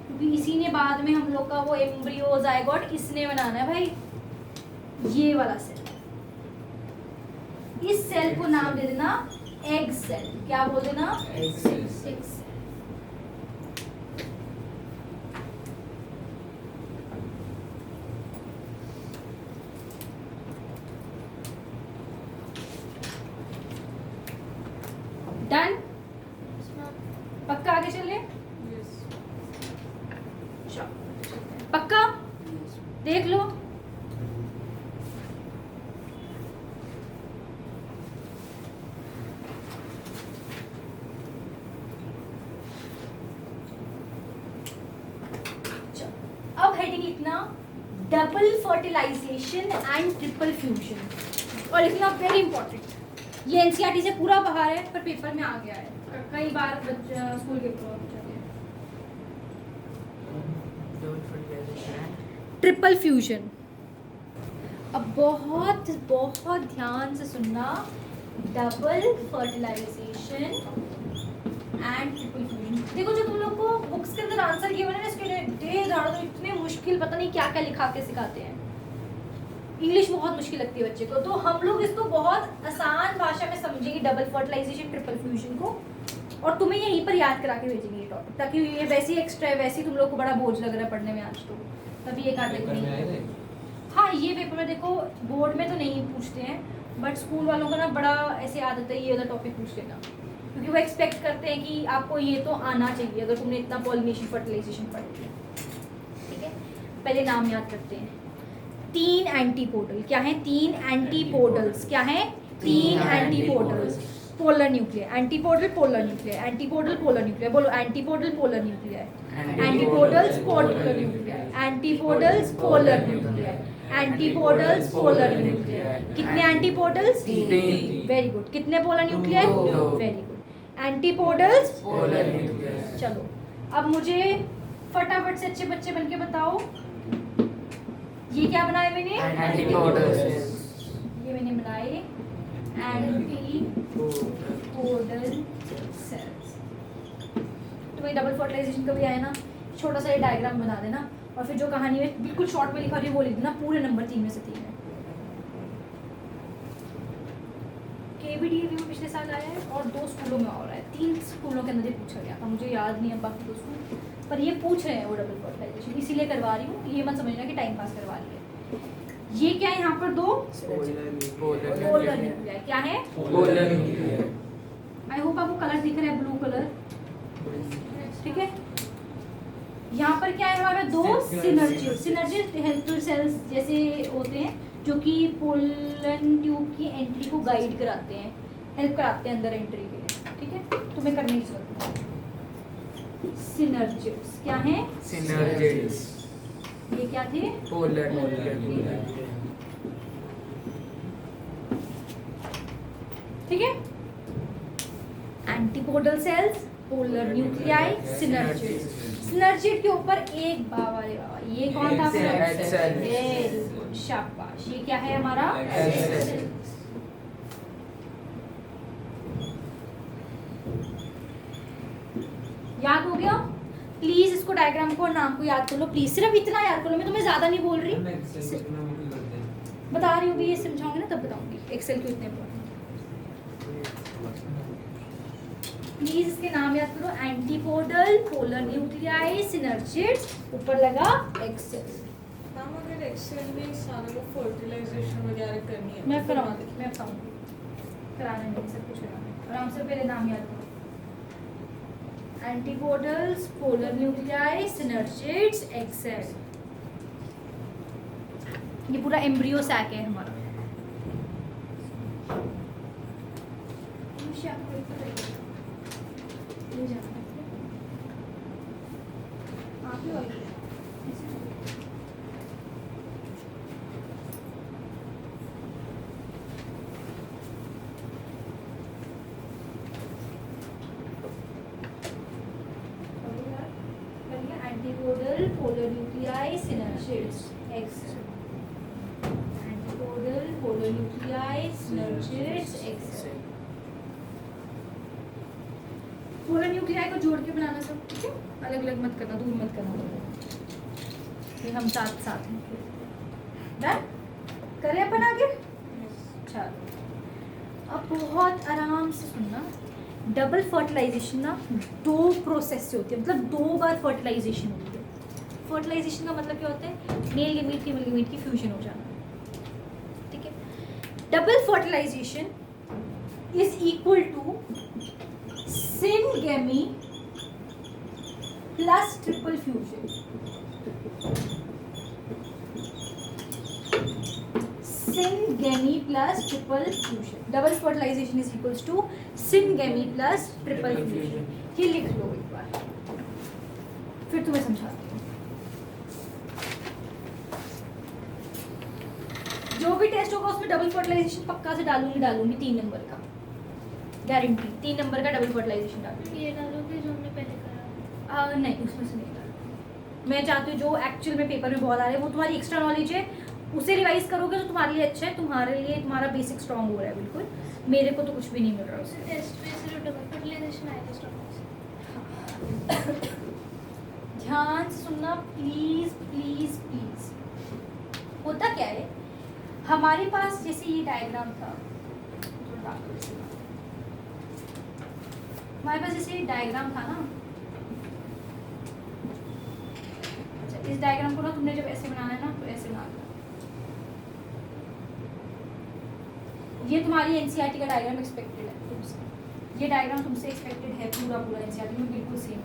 A: क्योंकि इसी ने बाद में हम लोग का वो एम्ब्रियो जायगोट इसने बनाना है भाई। ये वाला सेल, इस सेल को नाम दे देना एग सेल। क्या बोल देना?
E: Egg cell.
A: Egg cell. Done? पक्का आगे चले? पक्का? देख लो। अब हेडिंग लिखना double fertilisation and triple fusion, और लिखना वेरी इंपॉर्टेंट। ये एनसीईआरटी से पूरा बाहर है, पर पेपर में आ गया है कई बार, स्कूल के ट्रिपल फ्यूजन। अब बहुत बहुत ध्यान से सुनना, double fertilisation and triple fusion. देखो, जो तुम लोग को बुक्स के अंदर आंसर किए हुए ना, इसके लिए तो इतने मुश्किल, पता नहीं क्या क्या लिखा के सिखाते हैं। इंग्लिश बहुत मुश्किल लगती है बच्चे को, तो हम लोग इसको बहुत आसान भाषा में समझेंगे, डबल फर्टिलाइजेशन ट्रिपल फ्यूजन को, और तुम्हें यहीं पर याद करा के भेजेंगे ये टॉपिक, ताकि ये वैसे ही एक्स्ट्रा है, वैसे ही तुम लोग को बड़ा बोझ लग रहा है पढ़ने में आज, तो तभी ये काटे नहीं। हाँ, ये पेपर में देखो, बोर्ड में तो नहीं पूछते हैं, बट स्कूल वालों का ना बड़ा ऐसे आदत है ये वाला टॉपिक पूछ लेना, क्योंकि वो एक्सपेक्ट करते हैं कि आपको ये तो आना चाहिए अगर तुमने इतना पॉलिनेशन फर्टिलाइजेशन पढ़ लिया। ठीक है, पहले नाम याद करते हैं। 3 एंटीपोडल। क्या है? 3 एंटीपोडल्स। क्या है? 3 antipodals. Polar nuclear, antipodal polar nuclear, antipodal polar nuclear. बोलो, antipodal polar nuclear, antipodals polar nuclear, antipodals polar nuclear, antipodals polar nuclear. कितने एंटीपोडल्स?
E: 3।
A: Very good. कितने polar nuclear? Very good. Antipodals polar nuclear. चलो, अब मुझे फटाफट से अच्छे बच्चे बनके बताओ, ये क्या बनाया मैंने?
E: एंटीपोडल्स।
A: ये मैंने बनाए एंटीपोडल सेल्स। तुम्हें डबल फर्टिलाइजेशन का भी आया ना, छोटा सा ये डायग्राम बना देना, और फिर जो कहानी में बिल्कुल शॉर्ट में लिखा रही है वो लिख देना, पूरे नंबर 3 में से 3 है। केबीडीए में पिछले साल आया है, और 2 स्कूलों में और आया है, 3 स्कूलों के अंदर ये पूछा गया था, मुझे याद नहीं है बाकी 2 स्कूल, पर ये पूछ रहे हैं वो डबल फर्टिलाइजेशन, इसीलिए करवा रही हूँ, ये मत समझना कि टाइम पास करवा रही है। ये क्या है यहाँ पर? 2 पोलर न्यूक्लियर। क्या है?
E: Polar nuclear.
A: आई होप आपको कलर दिख रहा है, ब्लू कलर। ठीक है, यहाँ पर क्या है हमारा? 2 सिनर्जिड। सिनर्जिड हेल्पर सेल्स जैसे होते हैं, जो कि पोलन ट्यूब की एंट्री को गाइड कराते हैं, हेल्प कराते हैं अंदर एंट्री के लिए। ठीक है, तुम्हें करने की जरूरत है। सिनर्जिड्स क्या है?
E: सिनर्जिड्स।
A: ये क्या थे?
E: Polar nuclear.
A: ठीक है, antipodal cells, polar nuclei, synergid. Synergid के ऊपर एक बाबा रे बाबा, ये कौन था?
E: H cell।
A: Very good, शाबाश। ये क्या है हमारा?
E: H cell।
A: याद हो गया? प्लीज इसको डायग्राम को और नाम को याद कर लो प्लीज, सिर्फ इतना याद कर लो, मैं तुम्हें ज्यादा नहीं बोल रही, बता रही हूँ भी, ये समझाऊंगी ना तब बताऊंगी एक्सेल क्यों इतने इम्पोर्टेंट। प्लीज इसके नाम याद करो, एंटीपोडल, पोलर न्यूक्लियाई, सिनर्जिड्स, ऊपर लगा एक्सेल।
B: मैम अगर एक्सेल में सारा को फर्टिलाइजेशन वगैरह करनी है
A: मैं कराऊंगी, मैं बताऊंगी, कराने नहीं, सब कुछ कराना, आराम से पहले नाम याद करो, antipodals, polar nuclei, synergids, egg cell. ये पूरा एम्ब्रियो सैक है हमारा। ले जाना है। आप ही और antipodal, polar nuclei, synergids, egg cell. Antipodal, polar nuclei, synergids, egg cell. Polar nuclei को जोड़ के बनाना सब, ठीक है? अलग अलग मत करना, दूर मत करना, ये हम साथ साथ हैं। डन? करें अपन आगे? चलो अब बहुत आराम से सुनना, डबल फर्टिलाइजेशन ना 2 प्रोसेस से होती है, मतलब 2 बार फर्टिलाइजेशन होती है। फर्टिलाइजेशन का मतलब क्या होता है? मेल गैमीट फीमेल गैमीट की फ्यूजन हो जाना, ठीक है? Double fertilisation is equal to syngamy plus triple fusion. Syngamy plus triple fusion, double fertilisation is equals to syngamy plus triple fusion. ये लिख लो एक बार, फिर तुम्हें समझाती हूँ। जो भी टेस्ट होगा उसमें डबल फर्टिलाइजेशन पक्का से डालूंगी 3 नंबर का, गारंटी 3 नंबर का डबल फर्टिलाइजेशन डालूंगी।
D: ये डालोगे जो हमने पहले करा?
A: नहीं, उसमें से नहीं डालूंगी। मैं चाहती हूँ जो एक्चुअल में पेपर में बहुत आ रहे हैं वो तुम्हारी एक्स्ट्रा नॉलेज है, उसे रिवाइज करोगे तो तुम्हारे लिए अच्छा है, तुम्हारे लिए तुम्हारा बेसिक स्ट्रांग हो रहा है बिल्कुल। मेरे को तो कुछ भी नहीं मिल रहा उससे।
D: टेस्ट में सिर्फ डबल फर्टिलाइजेशन आएगा स्टॉक।
A: ध्यान से सुनना प्लीज प्लीज प्लीज। होता क्या है, हमारे पास जैसे ये डायग्राम था, हमारे पास जैसे ये डायग्राम था ना, अच्छा इस डायग्राम को ना तुमने जब ऐसे बनाना है ना तो ऐसे बनाना। ये तुम्हारी एनसीईआरटी का डायग्राम एक्सपेक्टेड है तुमसे, ये डायग्राम तुमसे एक्सपेक्टेड है पूरा पूरा एनसीईआरटी में बिल्कुल सेम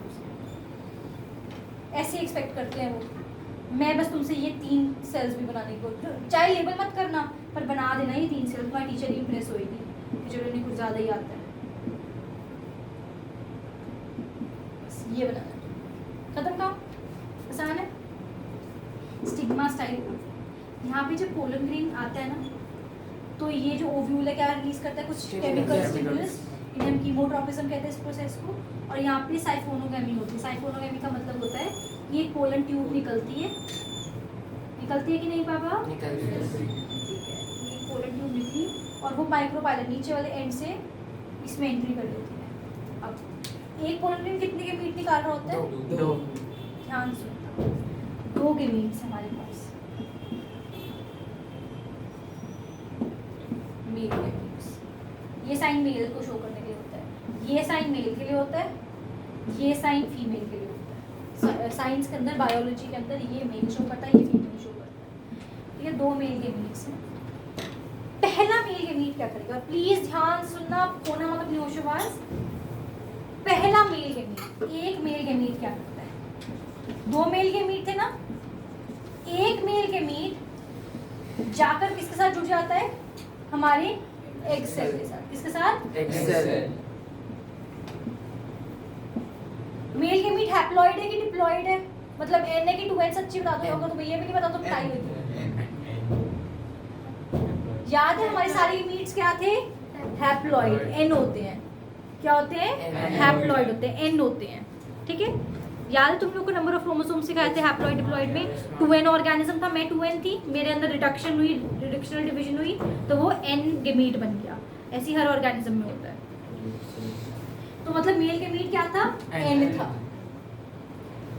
A: ऐसे एक्सपेक्ट करते हैं वो। मैं बस तुमसे ये 3 सेल्स भी बनाने को, चाहे लेबल मत करना पर बना देना ये 3 सेल्स, तुम्हारी टीचर ही इम्प्रेस होएगी कि चलो इन्हें कुछ ज़्यादा ही आता है। बस ये बनाना, खत्म काम, आसान है। स्टिग्मा स्टाइल, यहाँ पे जब पोलन ग्रेन आता है ना तो ये जो ओव्यूल है क्या रिलीज करता है, कुछ केमिकल स्टिमुलस, इन्हें हम कीमोट्रोपिज्म कहते हैं इस प्रोसेस को। और यहाँ पे साइफोनोगैमी होती है। साइफोनोगैमी का मतलब होता है ये पोलन ट्यूब निकलती है कि नहीं पापा?
E: निकलती है।
A: ठीक है, ये पोलन ट्यूब निकली और वो माइक्रोपाइलर नीचे वाले एंड से इसमें एंट्री कर लेती है। अब एक पोलन ग्रेन कितने के मीट निकाल रहा होता है?
E: 2।
A: ध्यान सुनना, 2 के मीट्स हमारे पास, मेल के मीट्स। ये साइन मेल को शो करने के लिए होता है, ये साइन मेल के लिए होता है, ये साइन फीमेल के लिए होता है। साइंस के अंदर, बायोलॉजी के अंदर ये मेल शो करता है, ये फीमेल शो करता है। ये 2 मेल के मीट्स हैं। पहला मेल के मीट क्या करेगा, प्लीज ध्यान सुनना, होना मतलब नियोशवास। पहला मेल के मीट, एक मेल के मीट क्या करता है? 2 मेल के मीट थे ना, एक मेल के मीट जाकर किसके साथ जुड़ जाता है? हमारे एग सेल के साथ। किसके साथ?
E: एक्सेल।
A: मेल के मीट हैप्लॉइड है कि डिप्लॉइड है? मतलब एन है कि 2n? सच्ची बता दो, अगर तुम्हें ये भी नहीं पता तो बताई हुई। याद है हमारे सारे मीट्स क्या थे? हैप्लॉइड, एन होते हैं। क्या होते हैं? हैप्लॉइड होते हैं, एन होते हैं, ठीक है। याद है तुम लोग को नंबर ऑफ क्रोमोसोम सिखाए थे हैप्लॉइड डिप्लॉइड में? 2n ऑर्गेनिज्म था, मैं 2n थी, मेरे अंदर रिडक्शन हुई, रिडक्शनल डिवीजन हुई तो वो n गेमीट बन गया। ऐसे ही हर ऑर्गेनिज्म में होता है। तो मतलब मेल गेमीट क्या था? n था।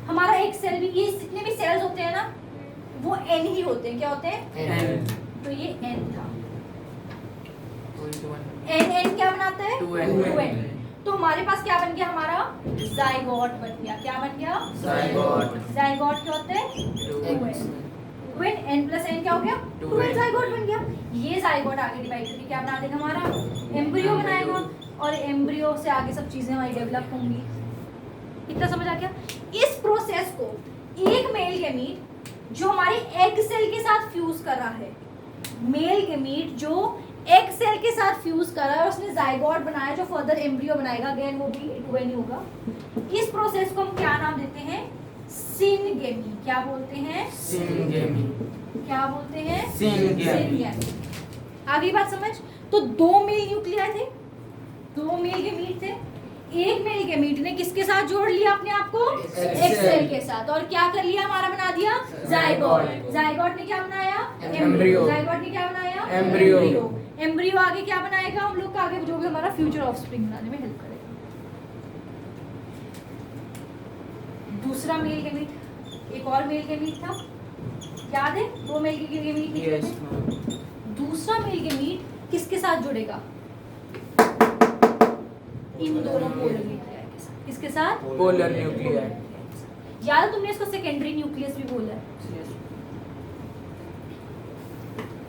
A: हमारा एक सेल भी, ये जितने भी सेल्स होते हैं ना वो n ही होते हैं। क्या होते हैं? तो ये n था। n क्या बनाता है? 2n। तो हमारे पास क्या बन गया? हमारा जाइगोट बन गया। क्या बन गया? जाइगोट क्या होते हैं? 2n n प्लस n क्या हो गया? 2n जाइगोट बन गया। ये जाइगोट आगे डिवाइड करके क्या बना देगा? हमारा एम्ब्रियो बनाएगा, और एम्ब्रियो से आगे सब चीजें हमारी डेवलप होंगी। इतना समझ आ गया? इस प्रोसेस को एक मेल गेमीट जो हमारे एग सेल के साथ फ्यूज कर रहा है, मेल गेमीट जो एग सेल के साथ फ्यूज कर रहा है, उसने जाइगोट बनाया जो फर्दर एम्ब्रियो बनाएगा, अगेन वो भी 2n ही होगा। इस प्रोसेस को हम क्या नाम देते हैं? सिनगेमी। क्या बोलते हैं?
E: सिनगेमी।
A: क्या बोलते हैं?
E: सिनगेमी।
A: आगे बात समझ। तो 2 मेल न्यूक्लियाई थे, 2 मेल गेमीट थे। एक मेल गेमीट ने किसके साथ जोड़ लिया अपने आप को? एग सेल के साथ, और क्या कर लिया? हमारा बना दिया जाइगोट। जाइगोट ने क्या बनाया?
E: एम्ब्रियो।
A: जाइगोट ने क्या बनाया?
E: एम्ब्रियो।
A: एम्ब्रियो आगे क्या बनाएगा? हम लोग का आगे जो भी हमारा फ्यूचर ऑफस्प्रिंग बनाने में हेल्प करेगा। दूसरा मेल गेमीट, एक और मेल गेमीट था, याद है? 2 मेल गेमीट थे। दूसरा मेल गेमीट किसके साथ जुड़ेगा? इन दोनों पोलर न्यूक्लियाई के साथ। किसके साथ?
E: Polar nuclei.
A: याद है तुमने इसको सेकेंडरी न्यूक्लियस भी बोला है।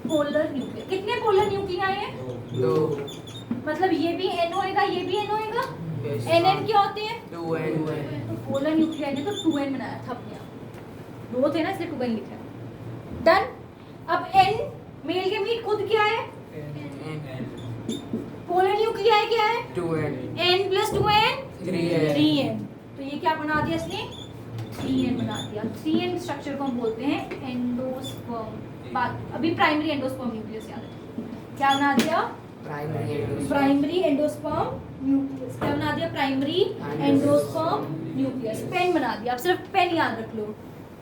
A: पोलर न्यूक्लियस, कितने पोलर न्यूक्लियाई हैं?
E: 2।
A: मतलब ये भी n होएगा, ये भी n होएगा। nn क्या होते हैं?
E: 2n।
A: तो पोलर न्यूक्लियाई ने तो 2n बनाया था अपने आप। 2 थे ना, इसलिए 2n लिखा है। डन। अब n मेल गेमीट खुद क्या है? पोलर न्यूक्लियाई क्या है?
E: 2n।
A: n plus 2n
E: 3n।
A: 3n। तो ये क्या बना दिया इसने? 3n बना दिया। 3n स्ट्रक्चर को हम बोलते हैं एंडोस्पर्म। बात अभी प्राइमरी एंडोस्पर्म न्यूक्लियस याद है। क्या बना दिया? Primary endosperm nucleus. क्या बना दिया? Primary endosperm nucleus. पेन बना दिया, आप सिर्फ पेन याद रख लो,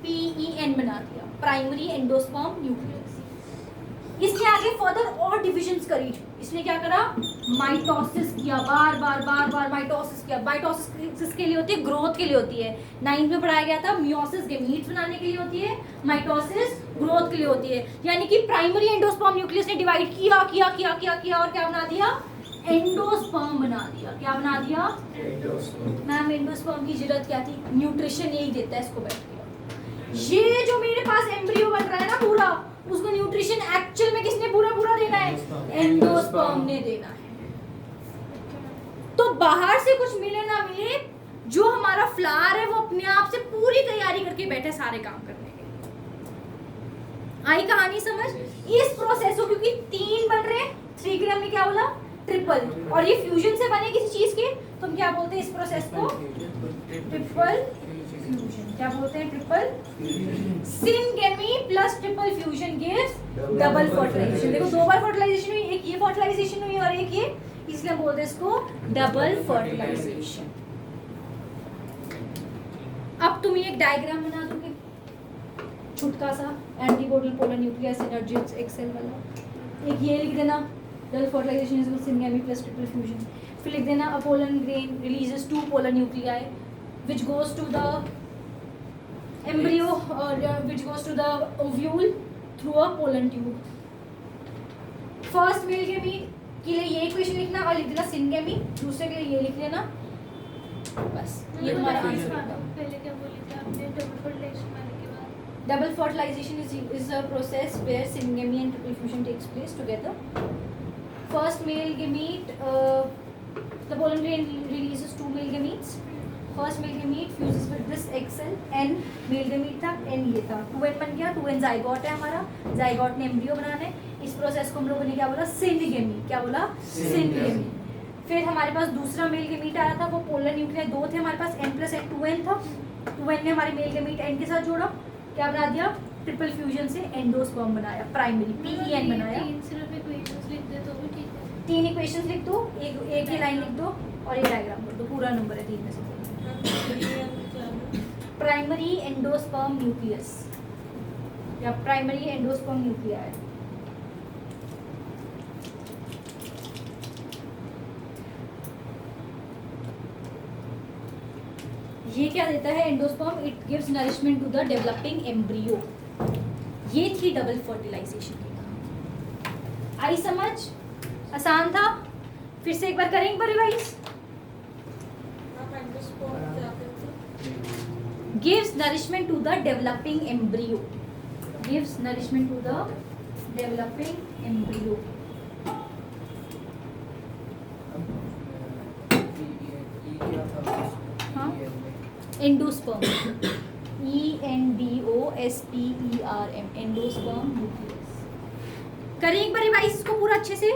A: PEN बना दिया, प्राइमरी एंडोस्पर्म न्यूक्लियस। इसने आगे फर्दर और डिविजन्स करी। इसने क्या करा? माइटोसिस किया, बार बार माइटोसिस किया। माइटोसिस किसके लिए होती है? ग्रोथ के लिए होती है। 9th में पढ़ाया गया था मियोसिस गेमीट्स बनाने के लिए होती है, माइटोसिस ग्रोथ के लिए होती है। यानी कि प्राइमरी एंडोस्पर्म न्यूक्लियस ने डिवाइड किया और क्या बना दिया? एंडोस्पर्म बना दिया। क्या बना दिया? मैम एंडोस्पर्म की जरूरत क्या थी? न्यूट्रिशन यही देता है इसको बैठ के। ये जो मेरे पास एम्ब्रियो बन रहा है ना पूरा, उसको न्यूट्रिशन एक्चुअल में किसने पूरा देना है? एंडोस्पर्म ने देना है। तो बाहर से कुछ मिले ना मिले, जो हमारा फ्लावर है वो अपने आप से पूरी तैयारी करके बैठे सारे काम करने के। आई कहानी समझ? इस प्रोसेस को क्योंकि 3 बन रहे हैं, 3 के हमने क्या बोला? ट्रिपल। और ये फ्यूजन से बने किसी चीज के, तो हम क्या बोलते हैं इस प्रोसेस को? Triple fusion. क्या बोलते हैं? Triple. Syngamy plus triple fusion gives double fertilisation. देखो 2 बार फर्टिलाइजेशन हुई, एक ये फर्टिलाइजेशन हुई और एक ये, इसलिए हम बोलते हैं इसको डबल फर्टिलाइजेशन। अब तुम एक डायग्राम बना दोगे छुटका सा, antipodal polar nucleus energy excel वाला। एक ये लिख देना, double fertilisation is syngamy plus triple fusion. फिर लिख देना a pollen grain releases 2 polar nuclei which goes to the embryo or which goes to the ovule through a pollen tube. First male gamete के लिए ये इक्वेशन लिखना और लिख देना सिनगेमी, दूसरे के लिए ये लिख लेना, बस ये तुम्हारा आंसर होगा।
D: पहले क्या बोले थे आपने? डबल फर्टिलाइजेशन वाले के बाद
A: Double fertilization is a process where syngamy and triple fusion takes place together. First male gamete, the pollen grain releases 2 male gametes. First male gamete fuses with this egg cell, N male gamete था, N ये था, 2N बन गया, 2N जाइगोट है हमारा, जाइगोट ने एम्ब्रियो बनाना है। इस प्रोसेस को हम लोगों ने क्या बोला? सिनगेमी। क्या बोला? सिनगेमी। फिर हमारे पास दूसरा मेल गेमीट आया था, वो पोलर न्यूक्लियाई 2 थे हमारे पास, N प्लस N 2N था। 2N ने हमारे मेल गेमीट N के साथ जोड़ा, क्या बना दिया? ट्रिपल फ्यूजन से एंडोस्पर्म बनाया, प्राइमरी PEN बनाया।
D: 3 सिर्फ इक्वेशंस लिख दे तो भी ठीक है।
A: 3 इक्वेशंस लिख दो, एक ही लाइन लिख दो और ये डायग्राम कर दो, पूरा नंबर है 3 में से। प्राइमरी एंडोस्पर्म न्यूक्लियस या प्राइमरी एंडोस्पर्म न्यूक्लियाई। ये क्या देता है endosperm? It gives nourishment to the developing embryo. ये थी डबल फर्टिलाइजेशन की कहानी। आई समझ? आसान था? फिर से एक बार करेंगे पर revise. Gives nourishment to the developing embryo. Gives nourishment to the developing embryo. हाँ? Endosperm. ENDOSPERM. Endosperm nucleus. करें एक बार रिवाइज इसको पूरा अच्छे से।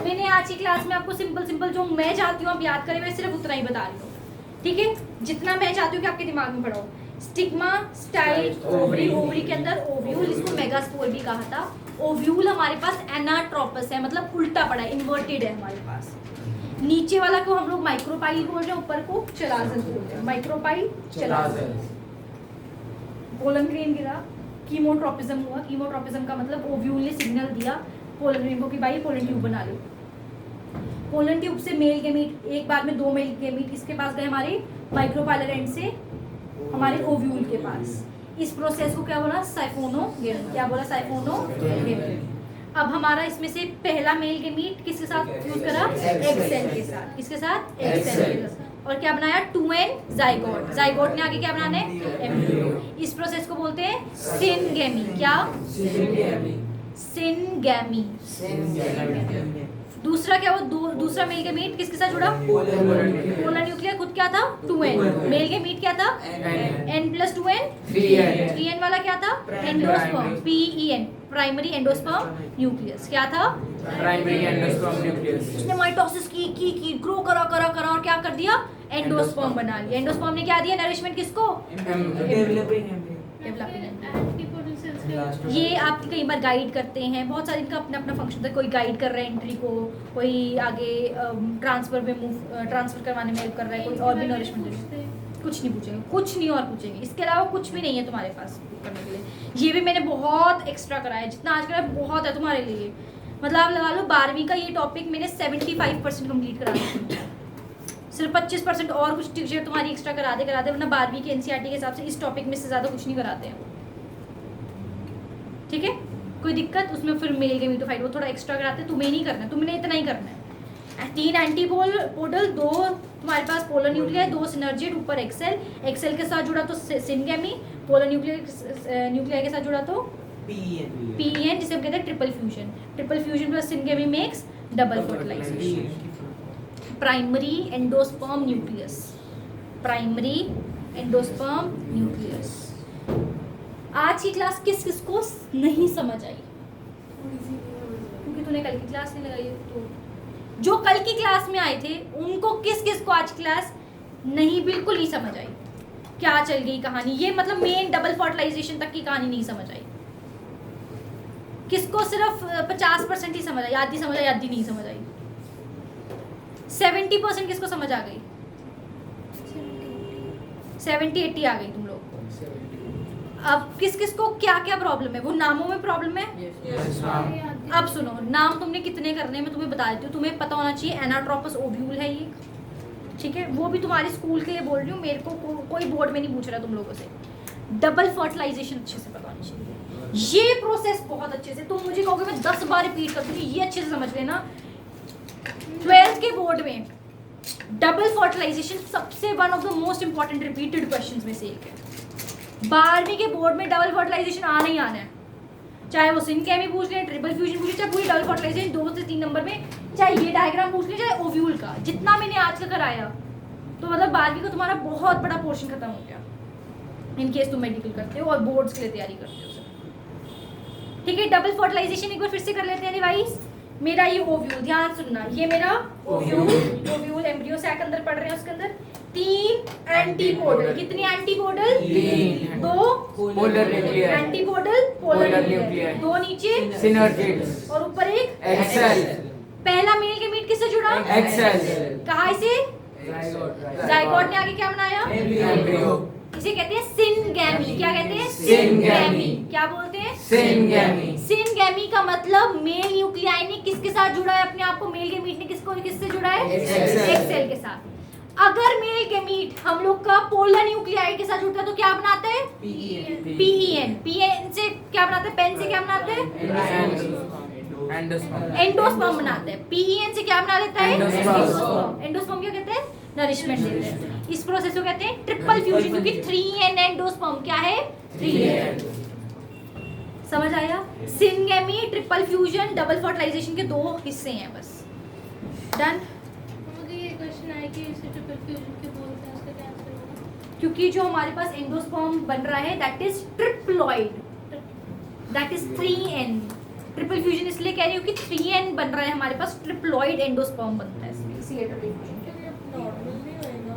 A: मैंने आज की क्लास में आपको सिंपल जो मैं चाहती हूँ आप याद करें, मैं सिर्फ उतना ही बता रही हूँ, ठीक है? जितना मैं चाहती हूँ कि आपके दिमाग में पढ़ो। स्टिग्मा, स्टाइल, ओवरी, ओवरी के अंदर ओव्यूल, जिसको मेगास्पोर भी कहा था। ओव्यूल हमारे पास एनाट्रोपस है, मतलब उल्टा पड़ा है, इन्वर्टेड है हमारे पास। नीचे वाला को हम लोग माइक्रोपाइल बोल रहे हैं, ऊपर को चलाजल बोल रहे हैं। माइक्रोपाइल, चलाजल। पोलन ग्रेन गिरा, कीमोट्रोपिज्म हुआ। कीमोट्रोपिज्म का मतलब ओव्यूल ने सिग्नल दिया पोलन ग्रेन को कि भाई पोलन ट्यूब बना लो। पोलन ट्यूब से मेल गैमीट, एक बार में 2 मेल गैमीट इसके पास गए हमारे माइक्रोपाइलर एंड से हमारे ओव्यूल के पास। इस प्रोसेस को क्या बोला? साइफोनोगेमी। क्या बोला? साइफोनोगेमी। अब हमारा इसमें से पहला मेल गैमीट किसके साथ यूज करा? एग सेल के साथ। किसके साथ? एग सेल के साथ। और क्या बनाया? 2n zygote. जाइगोट ने आगे क्या बनाना है? एम्ब्रियो। इस प्रोसेस को बोलते हैं सिनगेमी। क्या? सिनगेमी। दूसरा क्या वो? दूसरा मेल गैमीट किसके साथ जुड़ा? Polar nuclear. खुद क्या था? 2n। मेल गैमीट क्या था? n+2n 3n वाला क्या था? Endosperm. PEN, primary endosperm nucleus. क्या था?
E: Primary endosperm nucleus.
A: उसने माइटोसिस की ग्रो करा और क्या कर दिया? एंडोस्पर्म बना लिया। एंडोस्पर्म ने क्या दिया नरिशमेंट किसको? डेवलपिंग।
D: एंटीपोडल सेल्स के
A: ये आपके कई बार गाइड करते हैं, बहुत सारे इनका अपना अपना फंक्शन होता है। कोई गाइड कर रहा है एंट्री को, कोई आगे ट्रांसफर करवाने में हेल्प कर रहा है, कोई और भी नरिशमेंट दे रहा है। कुछ नहीं पूछेंगे, कुछ नहीं और पूछेंगे, इसके अलावा कुछ भी नहीं है तुम्हारे पास करने के लिए। ये भी मैंने बहुत एक्स्ट्रा कराया है, जितना आज करा बहुत है तुम्हारे लिए। मतलब आप लगा लो 12वीं का ये टॉपिक मैंने 75% कंप्लीट करा दिया। सिर्फ 25% और कुछ टीचर तुम्हारी एक्स्ट्रा करा दे, वरना 12वीं के एनसीईआरटी के हिसाब से इस टॉपिक में से ज़्यादा कुछ नहीं कराते हैं। ठीक है, कोई दिक्कत? उसमें फिर मेल गैमीटोफाइट वो थोड़ा एक्स्ट्रा कराते हैं, तुम्हें नहीं करना है, तुमने इतना ही करना है। 3 एंटीपोडल, 2 तुम्हारे पास पोलर न्यूक्लियर, 2 सिनर्जिड, ऊपर एक्सेल के साथ जुड़ा तो सिनगेमी, पोलर न्यूक्लियर के साथ जुड़ा तो पीएन, जिसे हम कहते हैं triple fusion. Triple fusion plus syngamy makes double fertilisation. Primary endosperm nucleus. Primary endosperm nucleus. आज की क्लास किस किस को नहीं समझ आई? क्योंकि तूने कल की क्लास नहीं लगाई है, तो जो कल की क्लास में आए थे उनको किस किस को आज क्लास नहीं, बिल्कुल नहीं समझ आई? क्या चल गई कहानी? ये मतलब मेन डबल फर्टिलाइजेशन तक की कहानी नहीं समझ आई। किसको सिर्फ 50% ही समझ आई? आधी समझ आई, आधी नहीं समझ आई। 70% किसको समझ आ गई? 70-80 आ गई तुम लोग को। अब किस किस को क्या क्या प्रॉब्लम है? वो नामों में प्रॉब्लम है। अब सुनो, नाम तुमने कितने करने हैं मैं तुम्हें बता देती हूँ। तुम्हें पता होना चाहिए एनाट्रोपस ओव्यूल है ये, ठीक है? वो भी तुम्हारे स्कूल के लिए बोल रही हूँ, मेरे को कोई बोर्ड में नहीं पूछ रहा तुम लोगों से। डबल फर्टिलाइजेशन अच्छे से पता होनी चाहिए। ये प्रोसेस बहुत अच्छे से, तुम मुझे कहोगे मैं 10 बार रिपीट कर दूंगी, ये अच्छे से समझ लेना। 12th के बोर्ड में डबल फर्टिलाइजेशन सबसे one of the most important repeated questions में से एक है। 12वीं के बोर्ड में डबल फर्टिलाइजेशन आना ही आना है, चाहे वो सिनकेमी पूछ ले, ट्रिपल फ्यूजन पूछ ले, चाहे पूरी डबल फर्टिलाइजेशन 2 से 3 नंबर में, चाहे ये डायग्राम पूछ ले, चाहे ओव्यूल का। जितना मैंने आज का कराया तो मतलब 12वीं का तुम्हारा बहुत बड़ा पोर्शन खत्म हो गया, इन केस तुम मेडिकल करते हो और बोर्ड्स के लिए तैयारी करते हो। ठीक है, डबल फर्टिलाइजेशन एक बार फिर से कर लेते हैं रिवाइज। मेरा ये ओव्यूल, ध्यान सुनना, ये मेरा ओव्यूल एम्ब्रियो सैक अंदर पड़ रहे हैं, उसके अंदर 3 एंटीपोडल। कितनी antipodal? 2
E: polar nuclear.
A: Antipodal polar
E: nuclear.
A: 2 नीचे
E: सिनर्जिड्स
A: और ऊपर एक
E: एक्सेल।
A: पहला मेल के मीट किससे जुड़ा?
E: एक्सेल।
A: कहाँ से? जायगोट ने आगे क्या बनाया?
E: एम्ब्रियो।
A: इसे कहते हैं सिनगैमी। क्या कहते हैं?
E: सिनगैमी।
A: क्या बोलते हैं?
E: सिनगैमी।
A: सिनगैमी का मतलब मेल न्यूक्लियाई ने किसके साथ जुड़ा है अपने आप को? मेल गैमीट ने किससे जुड़ा है?
E: एक्सेल।
A: एक्सेल के साथ। अगर मेल गैमीट हम लोग का पोलर न्यूक्लियाई के साथ जुड़ता है तो क्या बनाता है? पीईएन। पीईएन से क्या बनाते हैं? पेन से क्या बनाते हैं? एंडोस्पर्म बनाते हैं। पीईएन से क्या बना लेता है?
E: एंडोस्पर्म।
A: एंडोस्पर्म क्या कहते हैं? नरिशमेंट देते हैं। इस प्रोसेस को कहते हैं ट्रिपल फ्यूजन, क्योंकि 3n एंडोस्पर्म क्या है? 3n। समझ आया? Syngamy, triple fusion, double fertilisation के दो हिस्से हैं बस। डन?
D: मुझे ये क्वेश्चन आया कि इसे ट्रिपल फ्यूजन क्यों बोलते हैं, उसका क्या आंसर होगा?
A: क्योंकि जो हमारे पास एंडोस्पर्म बन रहा है that is triploid, that is 3n। Triple fusion इसलिए कह रही हूँ कि 3n बन रहा है हमारे पास, ट्रिप्लॉइड एंडोस्पर्म बनता है इसलिए ट्रिपल फ्यूजन।
B: नॉर्मल नहीं होएगा।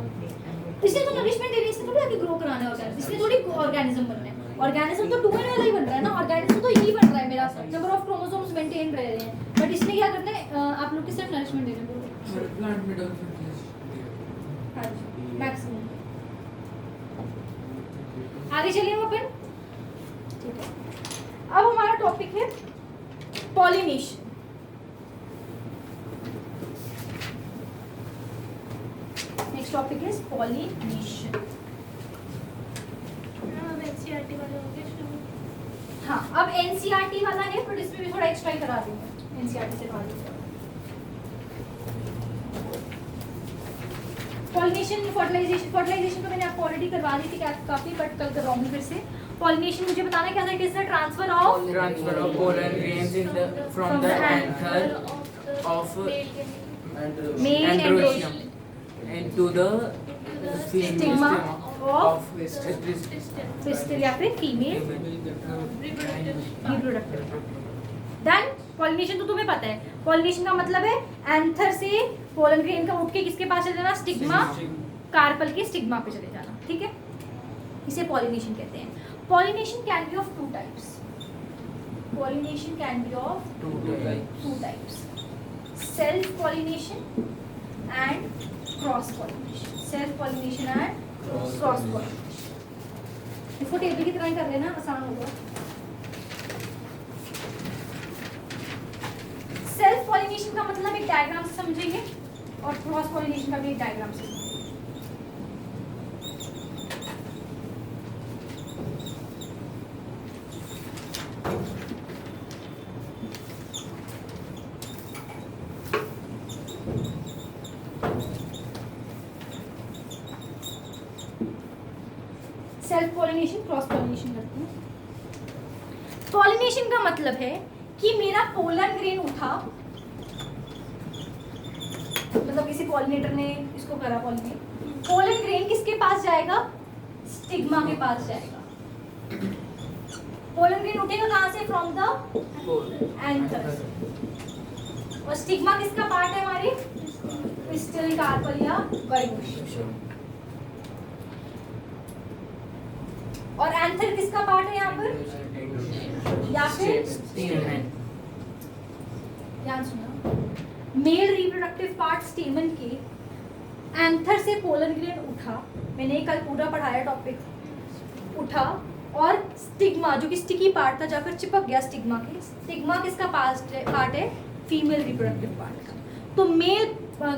A: इसलिए तो नरिशमेंट देने से थोड़ी आगे ग्रो कराना है ऑर्गेनिज्म, इसलिए थोड़ी ऑर्गेनिज्म बनना है। ऑर्गेनिज्म तो 2n वाला ही बन रहा है ना, ऑर्गेनिज्म तो यही बन रहा है, मेरा नंबर ऑफ क्रोमोसोम्स मेंटेन रह रहे हैं, बट इसलिए क्या करते हैं आप लोग की सिर्फ नरिशमेंट देने बोलो।
E: प्लांट में डबल
A: हाँ जी, मैक्सिमम। आगे चलिए हम अपन, ठीक है। अब हमारा टॉपिक है pollination. Next topic is pollination.
D: अब एनसीईआरटी वाले हो गए शुरू।
A: हाँ, अब एनसीईआरटी वाला है, बट इसमें भी थोड़ा एक्स्ट्रा ही करा देंगे एनसीईआरटी से बाद। पॉलिनेशन, फर्टिलाइजेशन तो मैंने आपको ऑलरेडी करवा दी थी काफी, बट कल करवाऊंगी फिर से। पॉलिनेशन मुझे बताना क्या था? It is the transfer of
E: pollen grains in the from the anther of
A: Male
E: androecium into the
A: Stigma of
E: pistil.
A: Pistil या फिर फीमेल रिप्रोडक्टिव। देन पॉलिनेशन तो तुम्हें पता है, पॉलिनेशन का मतलब है एंथर से पोलन ग्रेन का उठ के किसके पास चले जाना? स्टिग्मा, कार्पल के स्टिग्मा पे चले जाना, ठीक है। इसे पॉलिनेशन कहते हैं। Pollination can be of two types. Pollination can be of two types, self pollination and cross pollination. Self pollination and cross pollination. इसको टेबल की तरह ही कर लेना, आसान होगा। सेल्फ पॉलिनेशन का मतलब एक डायग्राम से समझेंगे और क्रॉस पॉलिनेशन का भी एक डायग्राम से। सेल्फ पॉलिनेशन, क्रॉस पॉलिनेशन करते हैं। पॉलिनेशन का मतलब है कि मेरा पोलन ग्रेन उठा, मतलब किसी पॉलिनेटर ने इसको करा पॉलिनेट। पोलन ग्रेन किसके पास जाएगा? स्टिग्मा के पास जाएगा। पोलन ग्रेन उठेगा कहाँ से? From the anther. और स्टिग्मा किसका पार्ट है? हमारी पिस्टिल, कार्पल या वाइगोशियम। और एंथर किसका पार्ट है यहाँ पर? या फिर ध्यान सुना, मेल रिप्रोडक्टिव पार्ट स्टेमन के एंथर से पोलन ग्रेन उठा, मैंने कल पूरा पढ़ाया टॉपिक, उठा और स्टिग्मा जो कि स्टिकी पार्ट था जाकर चिपक गया स्टिग्मा के। स्टिग्मा किसका पार्ट है? फीमेल रिप्रोडक्टिव पार्ट का। तो मेल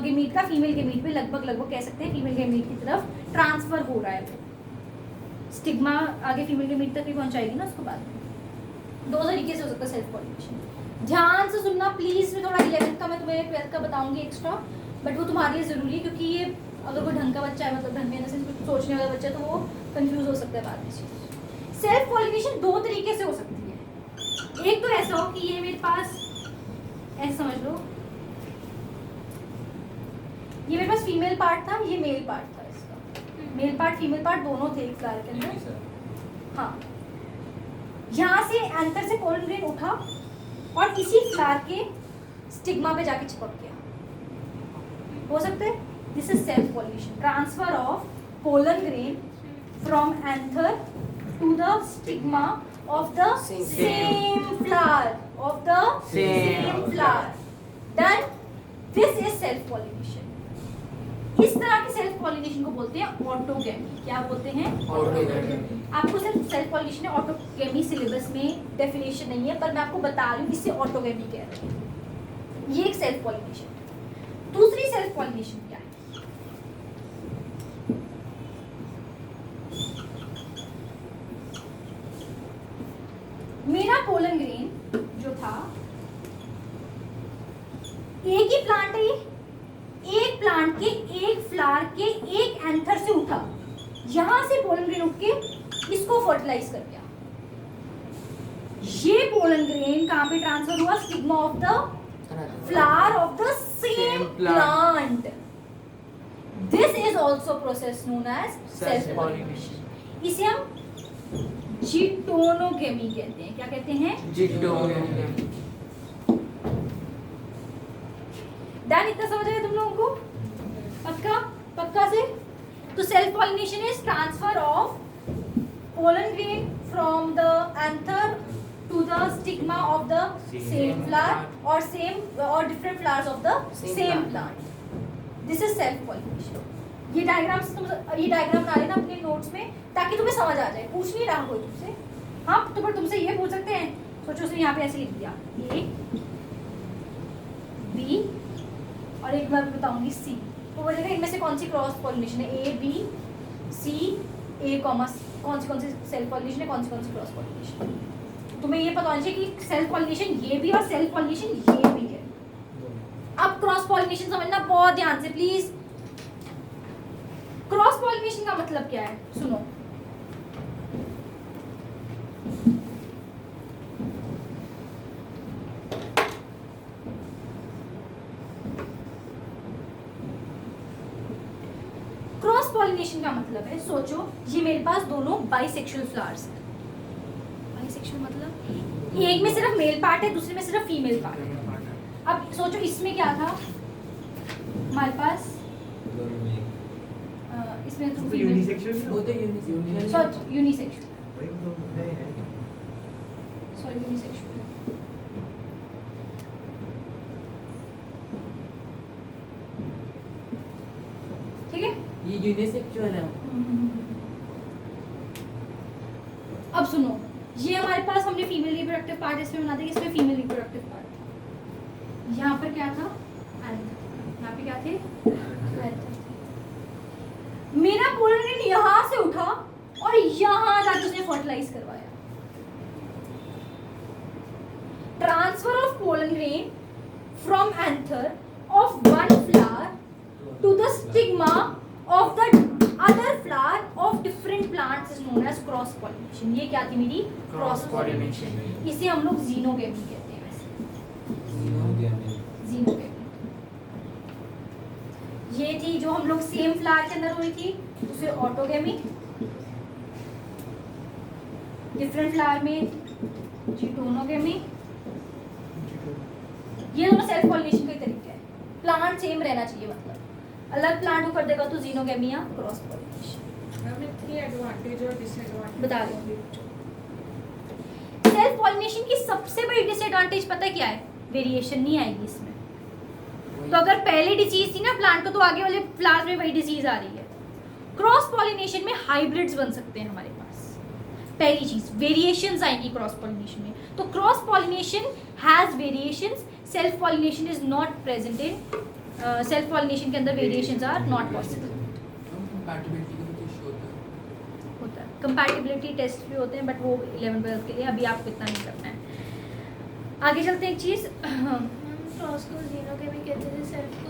A: गेमीट का फीमेल गेमीट में लगभग कह सकते हैं फीमेल गेमीट की तरफ ट्रांसफर हो रहा है। स्टिग्मा आगे फीमेल गेमीट तक भी पहुंचाएगी ना उसको बाद में। दो तरीके से हो सकता है सेल्फ पॉलिनेशन। ध्यान से सुनना प्लीज, में थोड़ा 11th का मैं तुम्हें 12th का बताऊंगी एक्स्ट्रा, बट वो तुम्हारे लिए जरूरी है, क्योंकि ये अगर कोई ढंग का बच्चा है, मतलब ढंग में कुछ सोचने वाला बच्चा है, तो वो कंफ्यूज हो सकता है बाद में। सेल्फ पॉलिनेशन दो तरीके से हो सकती है। एक तो ऐसा हो कि ये मेरे पास, ऐसा समझ लो, ये मेरे पास फीमेल पार्ट था, ये मेल पार्ट था। इसका मेल पार्ट फीमेल पार्ट दोनों थे एक फ्लावर के अंदर। हाँ, यहाँ से एंथर से पोलन ग्रेन उठा और इसी फ्लावर के स्टिग्मा पे जाके चिपक गया। हो सकता है this is self pollination, transfer of pollen grain from anther to the stigma of the same flower, of the same flower. Done. This is self pollination. इस तरह के सेल्फ पॉलिनेशन को बोलते हैं ऑटोगेमी। क्या बोलते हैं?
E: ऑटोगेमी।
A: आपको सिर्फ सेल्फ पॉलिनेशन ऑटोगेमी सिलेबस में डेफिनेशन नहीं है, पर मैं आपको बता रही हूँ इसे ऑटोगेमी कह रहे हैं। ये एक सेल्फ पॉलिनेशन। दूसरी सेल्फ पॉलिनेशन क्या है? मेरा पोलन ग्रेन जो था, एक ही प्लांट है, एक प्लांट के एक फ्लावर के एक एंथर से उठा, यहां से पोलन ग्रेन उठ के इसको फर्टिलाइज कर गया। ये पोलन ग्रेन कहां पे ट्रांसफर हुआ? Stigma of the flower of the same plant. This is also process known as self pollination. इसे हम जिटोनोगेमी कहते हैं। क्या कहते हैं?
E: जिटोनोगेमी।
A: डन? इतना समझ आया तुम लोगों को? पक्का? पक्का से? तो self pollination is transfer of pollen grain from the anther to the stigma of the same flower और सेम और different flowers of the same plant. This is self pollination. ये डायग्राम्स तुम ये डायग्राम बना लेना अपने नोट्स में ताकि तुम्हें समझ आ जाए। पूछ नहीं रहा कोई तुमसे। हाँ, तो पर तुमसे ये पूछ सकते हैं। सोचो उसने यहाँ पे ऐसे लिख दिया ए बी और एक बार बताऊंगी सी, तो बोलेगा इनमें से कौन सी क्रॉस पॉलिनेशन है? A B C A comma C. कौन सी सेल्फ पॉलिनेशन है, कौन सी क्रॉस पॉलिनेशन? तुम्हें ये पता होना चाहिए कि सेल्फ पॉलिनेशन ये भी और सेल्फ पॉलिनेशन ये भी है। अब क्रॉस पॉलिनेशन समझना बहुत ध्यान से प्लीज। क्रॉस पॉलिनेशन का मतलब क्या है? सुनो, क्रॉस पॉलिनेशन का मतलब है, सोचो ये मेरे पास दोनों बाइसेक्सुअल फ्लावर्स हैं। बाइसेक्सुअल मतलब एक में सिर्फ मेल पार्ट है, दूसरे में सिर्फ फीमेल पार्ट है। अब सोचो इसमें क्या था हमारे पास, इसमें तो
C: unisexual
A: sorry unisexual, sorry unisexual. ठीक है,
E: ये यूनिसेक्सुअल है।
A: अब सुनो, ये हमारे पास हमने फीमेल रिप्रोडक्टिव पार्ट इसमें बना दिया, इसमें फीमेल रिप्रोडक्टिव पार्ट। यहाँ पर क्या था? यहाँ पे क्या थे? मेरा पोलन ग्रेन यहाँ से उठा और यहाँ जाके उसने फर्टिलाइज करवाया। Transfer of pollen grain from anther of one flower to the stigma of the other flower of different plants is known as cross pollination. ये क्या थी मेरी? Cross pollination. इसे हम लोग जीनोगेमी कहते हैं। वैसे जीनोगेमी ये थी जो हम लोग सेम फ्लावर के अंदर हुई थी, उसे ऑटोगेमी। डिफरेंट फ्लावर में जिटोनोगेमी। ये दोनों सेल्फ पॉलिनेशन के तरीके हैं। प्लांट सेम रहना चाहिए, मतलब अलग प्लांट को कर देगा तो जीनोगेमी या क्रॉस पॉलिनेशन।
B: हमने 3 एडवांटेज और डिसएडवांटेज
A: बता रही हूँ। सेल्फ पॉलिनेशन की सबसे बड़ी डिसएडवांटेज पता है क्या है? वेरिएशन नहीं आएगी इसमें। तो अगर पहले डिजीज थी ना प्लांट को, तो आगे वाले फ्लावर में वही डिजीज आ रही है। क्रॉस पॉलिनेशन में हाइब्रिड्स बन सकते हैं हमारे पास। पहली चीज, वेरिएशंस आएंगी क्रॉस पॉलिनेशन में। तो cross pollination has variations, self pollination is not present in, self pollination के अंदर variations are not possible.
E: Compatibility का कुछ इशू होता है।
A: कंपैटिबिलिटी टेस्ट भी होते हैं, बट वो 11-12 के लिए, अभी आपको इतना नहीं करना है। आगे चलते हैं। एक चीज,
D: क्रॉस को जीनोगेमी कहते थे, सेल्फ को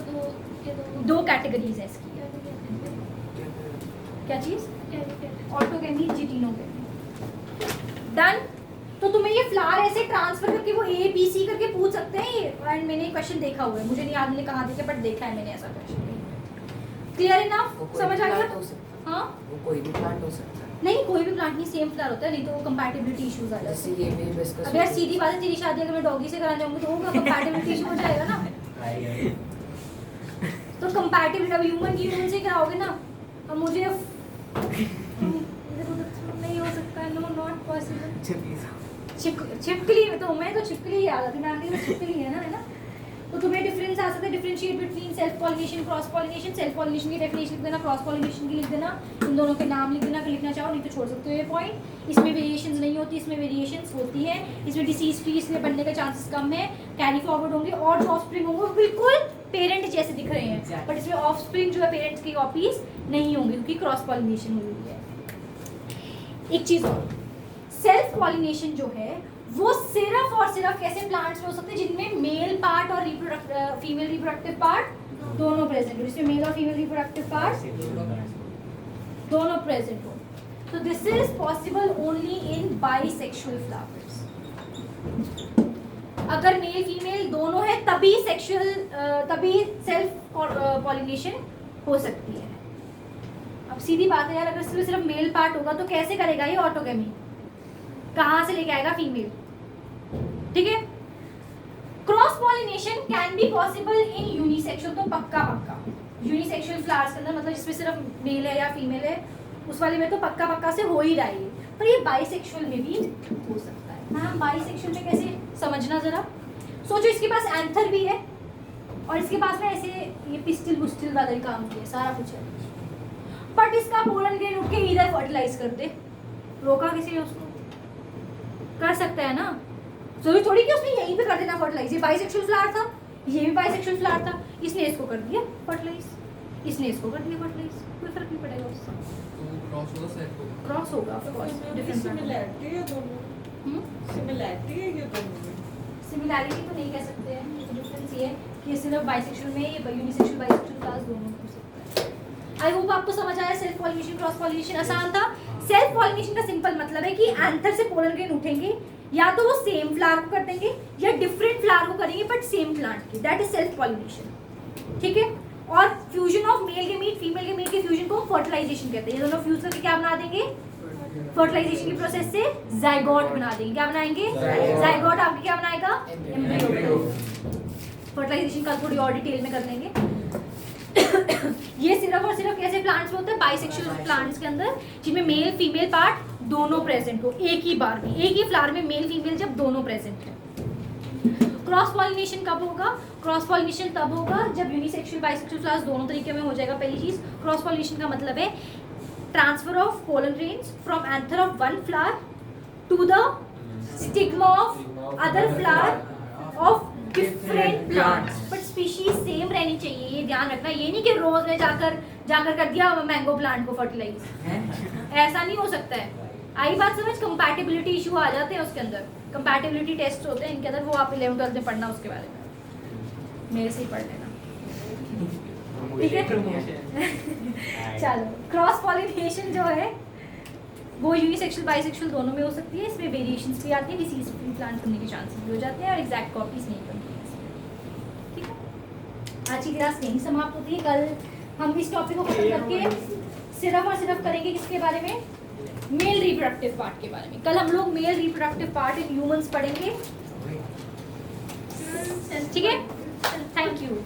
A: दो कैटेगरीज है इसकी। क्या चीज? Autogamy, geitonogamy. डन? तो तुम्हें ये फ्लावर ऐसे ट्रांसफर करके वो ए बी सी करके पूछ सकते हैं ये, एंड मैंने क्वेश्चन देखा हुआ है, मुझे नहीं याद मैंने कहाँ देखा, बट देखा है मैंने ऐसा क्वेश्चन। Clear enough? समझ आ गया? हाँ,
E: वो कोई भी प्लांट हो सकता है।
A: नहीं कोई भी प्लांट नहीं, सेम फ्लावर होता है, नहीं तो वो कंपैटिबिलिटी इश्यूज आ जाते
E: जैसे
A: हैं।
E: ये भी हिबिस्कस।
A: अब यार सीधी बात है, तेरी शादी अगर मैं डॉगी से कराने जाऊंगी तो होगा, कंपैटिबिलिटी इशू हो जाएगा ना। तो कंपैटिबिलिटी, अब ह्यूमन की ह्यूमन से कराओगे ना, अब मुझे नहीं हो सकता है, नो नॉट पॉसिबल। छिपकली तो मैं तो छिपकली याद आती, मैं छिपकली है ना, तो तुम्हें डिफरेंस आ सकता है, differentiate between self pollination cross pollination. Self pollination की डेफिनेशन लिख देना, क्रॉस पॉलिनेशन की लिख देना, इन दोनों के नाम लिख देना अगर लिखना चाहो, नहीं तो छोड़ सकते हो ये पॉइंट। इसमें वेरिएशंस नहीं होती, इसमें वेरिएशंस होती है। इसमें डिसीज फ्री इसलिए बनने का चांसेस कम है, कैरी फॉरवर्ड होंगे और जो ऑफस्प्रिंग होंगे वो बिल्कुल पेरेंट जैसे दिख रहे हैं, बट इसमें ऑफस्प्रिंग जो है पेरेंट्स की कॉपीज नहीं होंगी क्योंकि क्रॉस पॉलिनेशन हुई है। एक चीज और, सेल्फ पॉलिनेशन जो है वो सिर्फ और सिर्फ कैसे प्लांट्स में हो सकते हैं जिनमें मेल पार्ट और फीमेल रिप्रोडक्टिव पार्ट दोनों प्रेजेंट हो, जिसमें मेल और फीमेल रिप्रोडक्टिव पार्ट दोनों प्रेजेंट हो। तो this is possible only in bisexual flowers. अगर मेल फीमेल दोनों है तभी तभी सेल्फ पॉलिनेशन हो सकती है। अब सीधी बात है यार, अगर सिर्फ मेल पार्ट होगा तो कैसे करेगा ये ऑटोगेमी, कहाँ से लेके आएगा फीमेल? ठीक है। Cross pollination can be possible in unisexual, तो पक्का यूनिसेक्सुअल फ्लावर्स के अंदर, मतलब जिसमें सिर्फ मेल है या फीमेल है उस वाले में तो पक्का से हो ही रहा है, पर ये बाइसेक्सुअल में भी हो सकता है। हाँ, बाइसेक्सुअल में कैसे समझना जरा सोचो, इसके पास एंथर भी है और इसके पास में ऐसे ये पिस्टिल बुस्टिल वाला भी काम किया, सारा कुछ है, बट इसका पोलन ग्रेन उठ के इधर फर्टिलाइज कर दे, रोका किसी ने उसको? कर सकता है ना, जरूरी थोड़ी कि उसने यहीं पे कर देना फर्टिलाइज। ये बाइसेक्सुअल फ्लावर था, ये भी बाइसेक्सुअल फ्लावर था, इसने इसको कर दिया फर्टिलाइज, इसने इसको कर दिया फर्टिलाइज, कोई फर्क नहीं पड़ेगा उससे। क्रॉस होगा ऑफ कोर्स, डिफरेंट
B: सिमिलैरिटी है दोनों, सिमिलैरिटी है ये दोनों में।
A: सिमिलैरिटी तो नहीं कह सकते हैं, ये डिफरेंस ये है कि सिर्फ बाइसेक्सुअल में, ये यूनिसेक्सुअल बाइसेक्सुअल क्लास दोनों हो सकता है। आई होप आपको समझ आया। सेल्फ पॉलिनेशन क्रॉस पॉलिनेशन आसान था। सेल्फ पॉलिनेशन का सिंपल मतलब है कि एंथर से पोलन ग्रेन उठेंगे, या तो वो सेम फ्लावर को कर देंगे या डिफरेंट फ्लावर को करेंगे बट सेम प्लांट की, दैट इज सेल्फ पॉलिनेशन। ठीक है। और fusion of male gamete female gamete के फ्यूजन को फर्टिलाइजेशन कहते हैं। ये दोनों फ्यूज करके क्या बना देंगे? फर्टिलाइजेशन की प्रोसेस से जाइगोट बना देंगे। क्या बनाएंगे? जाइगोट आपके क्या बनाएगा? एम्ब्रियो। फर्टिलाइजेशन का थोड़ी और डिटेल में कर लेंगे। ये सिर्फ और सिर्फ कैसे प्लांट्स में होता है? बाइसेक्सुअल प्लांट्स के अंदर, जिनमें मेल फीमेल पार्ट दोनों प्रेजेंट हो एक ही बार में, एक ही फ्लावर में मेल फीमेल जब दोनों प्रेजेंट है। क्रॉस पॉलिनेशन कब होगा? क्रॉस पॉलिनेशन तब होगा जब यूनिसेक्सुअल बाइसेक्सुअल फ्लावर्स दोनों तरीके में हो जाएगा। पहली चीज, क्रॉस पॉलिनेशन का मतलब है transfer of pollen grains from anther of one flower to the stigma of other flower of different plants, but species same रहनी चाहिए, ये ध्यान रखना। ये नहीं कि रोज ने जाकर कर दिया मैंगो प्लांट को फर्टिलाइज, ऐसा नहीं हो सकता है। आई बात समझ? कंपैटिबिलिटी इशू आ जाते हैं उसके अंदर, कंपैटिबिलिटी टेस्ट होते हैं इनके अंदर, वो आप 11th 12th में पढ़ना उसके बारे में, मेरे से ही पढ़ लेना। ठीक है। चलो, क्रॉस पॉलिनेशन जो है वो यूनिसेक्सुअल बाइसेक्सुअल दोनों में हो सकती है। इसमें वेरिएशंस भी आती है, डिसीज फ्री प्लांट बनने के चांसेस भी हो जाते हैं और एग्जैक्ट कॉपीज नहीं बनती हैं। ठीक है। आज की क्लास यहीं समाप्त होती है। कल हम इस टॉपिक को खत्म करके सिर्फ और सिर्फ करेंगे किसके बारे में? मेल रिप्रोडक्टिव पार्ट के बारे में। कल हम लोग male reproductive part in humans पढ़ेंगे। ठीक है। Thank you.